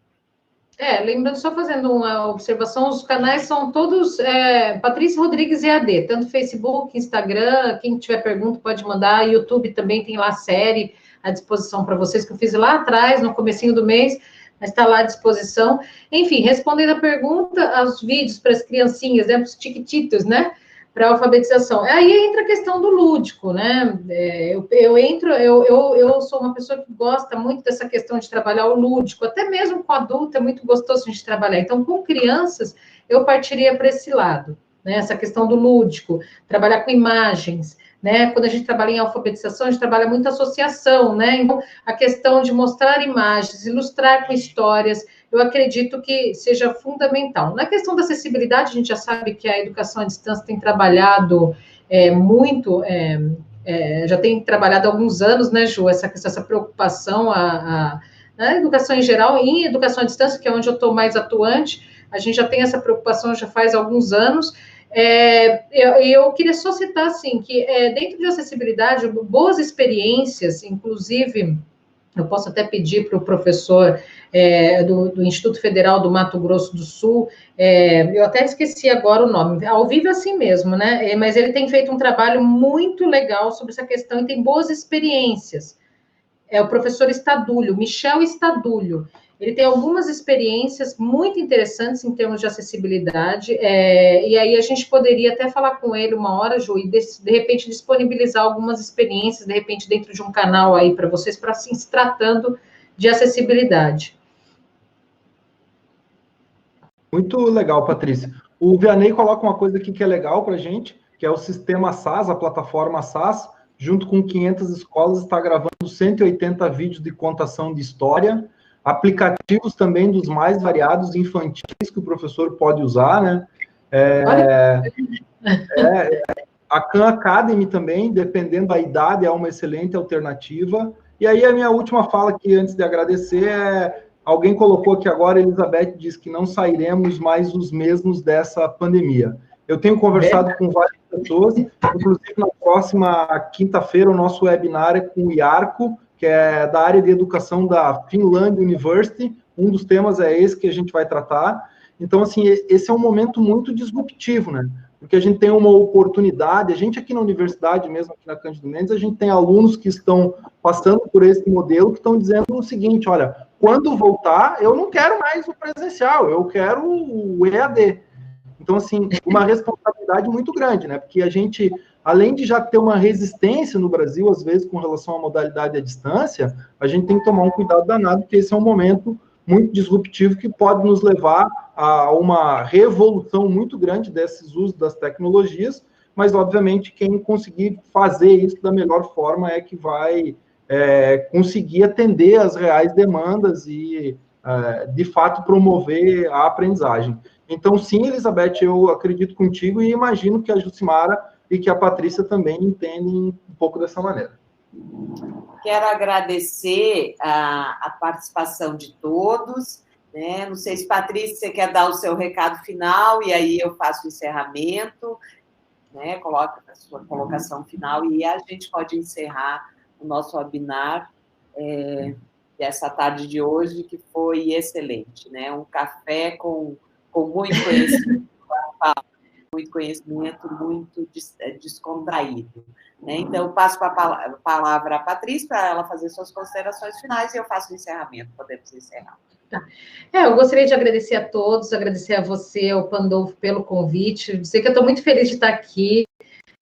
Lembrando, só fazendo uma observação, os canais são todos Patrícia Rodrigues EAD, tanto Facebook, Instagram, quem tiver pergunta pode mandar, YouTube também tem lá a série à disposição para vocês, que eu fiz lá atrás, no comecinho do mês, mas está lá à disposição. Enfim, respondendo a pergunta, os vídeos para as criancinhas, para os tiquititos, né, para alfabetização. Aí entra a questão do lúdico, né? Eu sou uma pessoa que gosta muito dessa questão de trabalhar o lúdico, até mesmo com adulto é muito gostoso a gente trabalhar. Então, com crianças, eu partiria para esse lado, né? Essa questão do lúdico, trabalhar com imagens, né? Quando a gente trabalha em alfabetização, a gente trabalha muito associação, né? Então, a questão de mostrar imagens, ilustrar com histórias, eu acredito que seja fundamental. Na questão da acessibilidade, a gente já sabe que a educação à distância tem trabalhado muito, já tem trabalhado há alguns anos, né, Ju, essa preocupação, na educação em geral, em educação à distância, que é onde eu estou mais atuante, a gente já tem essa preocupação já faz alguns anos. Eu queria só citar, assim, que dentro de acessibilidade, boas experiências, inclusive, eu posso até pedir para o professor do Instituto Federal do Mato Grosso do Sul, eu até esqueci agora o nome, ao vivo é assim mesmo, né? Mas ele tem feito um trabalho muito legal sobre essa questão e tem boas experiências. É o professor Estadulho, Michel Estadulho. Ele tem algumas experiências muito interessantes em termos de acessibilidade, e aí a gente poderia até falar com ele uma hora, Ju, e de repente disponibilizar algumas experiências, de repente dentro de um canal aí para vocês, para assim, se tratando de acessibilidade. Muito legal, Patrícia. O Vianney coloca uma coisa aqui que é legal para a gente, que é o sistema SAS, a plataforma SAS, junto com 500 escolas, está gravando 180 vídeos de contação de história, aplicativos também dos mais variados infantis que o professor pode usar, né? A Khan Academy também, dependendo da idade, é uma excelente alternativa. E aí a minha última fala aqui, antes de agradecer, alguém colocou aqui agora, Elizabeth diz que não sairemos mais os mesmos dessa pandemia. Eu tenho conversado com várias pessoas, inclusive na próxima quinta-feira o nosso webinar é com o Iarco, que é da área de educação da Finland University. Um dos temas é esse que a gente vai tratar. Então, assim, esse é um momento muito disruptivo, né? Porque a gente tem uma oportunidade, a gente aqui na universidade, mesmo aqui na Cândido Mendes, a gente tem alunos que estão passando por esse modelo, que estão dizendo o seguinte, olha, quando voltar, eu não quero mais o presencial, eu quero o EAD. Então, assim, uma responsabilidade muito grande, né? Porque a gente, além de já ter uma resistência no Brasil, às vezes, com relação à modalidade à distância, a gente tem que tomar um cuidado danado, porque esse é um momento muito disruptivo que pode nos levar a uma revolução muito grande desses usos das tecnologias, mas, obviamente, quem conseguir fazer isso da melhor forma é que vai conseguir atender às reais demandas e, de fato, promover a aprendizagem. Então, sim, Elizabeth, eu acredito contigo e imagino que a Jucimara e que a Patrícia também entendem um pouco dessa maneira. Quero agradecer a participação de todos, né? Não sei se, Patrícia, você quer dar o seu recado final, e aí eu faço o encerramento, né? Coloca a sua colocação final, e a gente pode encerrar o nosso webinar dessa tarde de hoje, que foi excelente, né? Um café com muito conhecimento, muito descontraído. Né? Então, eu passo a palavra à Patrícia para ela fazer suas considerações finais e eu faço o encerramento. Podemos encerrar. Tá. Eu gostaria de agradecer a todos, agradecer a você, ao Pandolfo, pelo convite, dizer que eu estou muito feliz de estar aqui.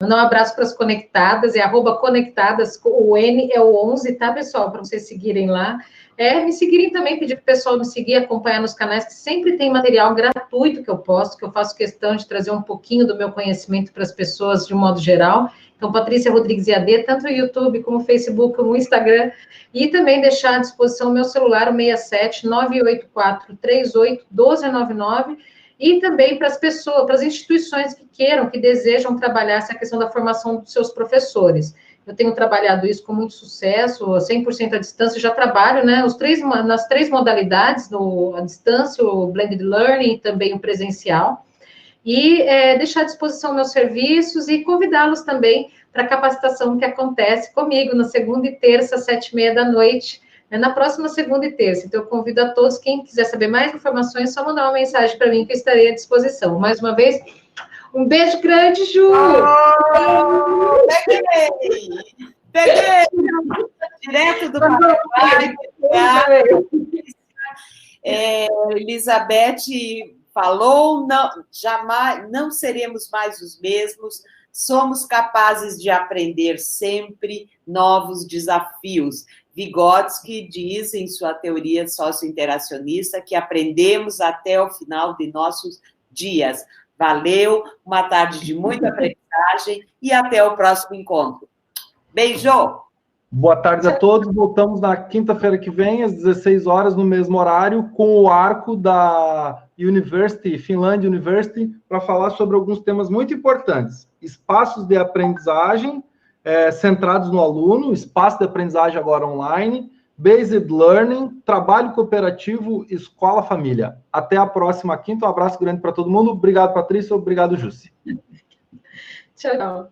Mandar um abraço para as conectadas, @conectadas, o N é o 11, tá, pessoal? Para vocês seguirem lá. Me seguirem também, pedir para o pessoal me seguir, acompanhar nos canais, que sempre tem material gratuito que eu posto, que eu faço questão de trazer um pouquinho do meu conhecimento para as pessoas de um modo geral. Então, Patrícia Rodrigues EAD, tanto no YouTube, como no Facebook, como no Instagram, e também deixar à disposição o meu celular, o 67-984-38-1299, e também para as pessoas, para as instituições que queiram, que desejam trabalhar essa questão da formação dos seus professores. Eu tenho trabalhado isso com muito sucesso, 100% à distância, já trabalho, né, nas 3 modalidades, à distância, o Blended Learning e também o presencial, e deixar à disposição meus serviços e convidá-los também para a capacitação que acontece comigo na segunda e terça, 7h30 da noite, na próxima segunda e terça. Então, eu convido a todos, quem quiser saber mais informações, é só mandar uma mensagem para mim que eu estarei à disposição. Mais uma vez, um beijo grande, Ju! Peguei! Direto do Paraguai. Elizabeth falou, jamais, não seremos mais os mesmos, somos capazes de aprender sempre novos desafios. Vygotsky diz em sua teoria sociointeracionista que aprendemos até o final de nossos dias. Valeu, uma tarde de muita aprendizagem e até o próximo encontro. Beijo! Boa tarde a todos. Voltamos na quinta-feira que vem, às 16 horas, no mesmo horário, com o arco da Finland University, para falar sobre alguns temas muito importantes. Espaços de aprendizagem centrados no aluno, espaço de aprendizagem agora online, Based Learning, trabalho cooperativo, escola-família. Até a próxima quinta. Um abraço grande para todo mundo. Obrigado, Patrícia. Obrigado, Jussi. Tchau.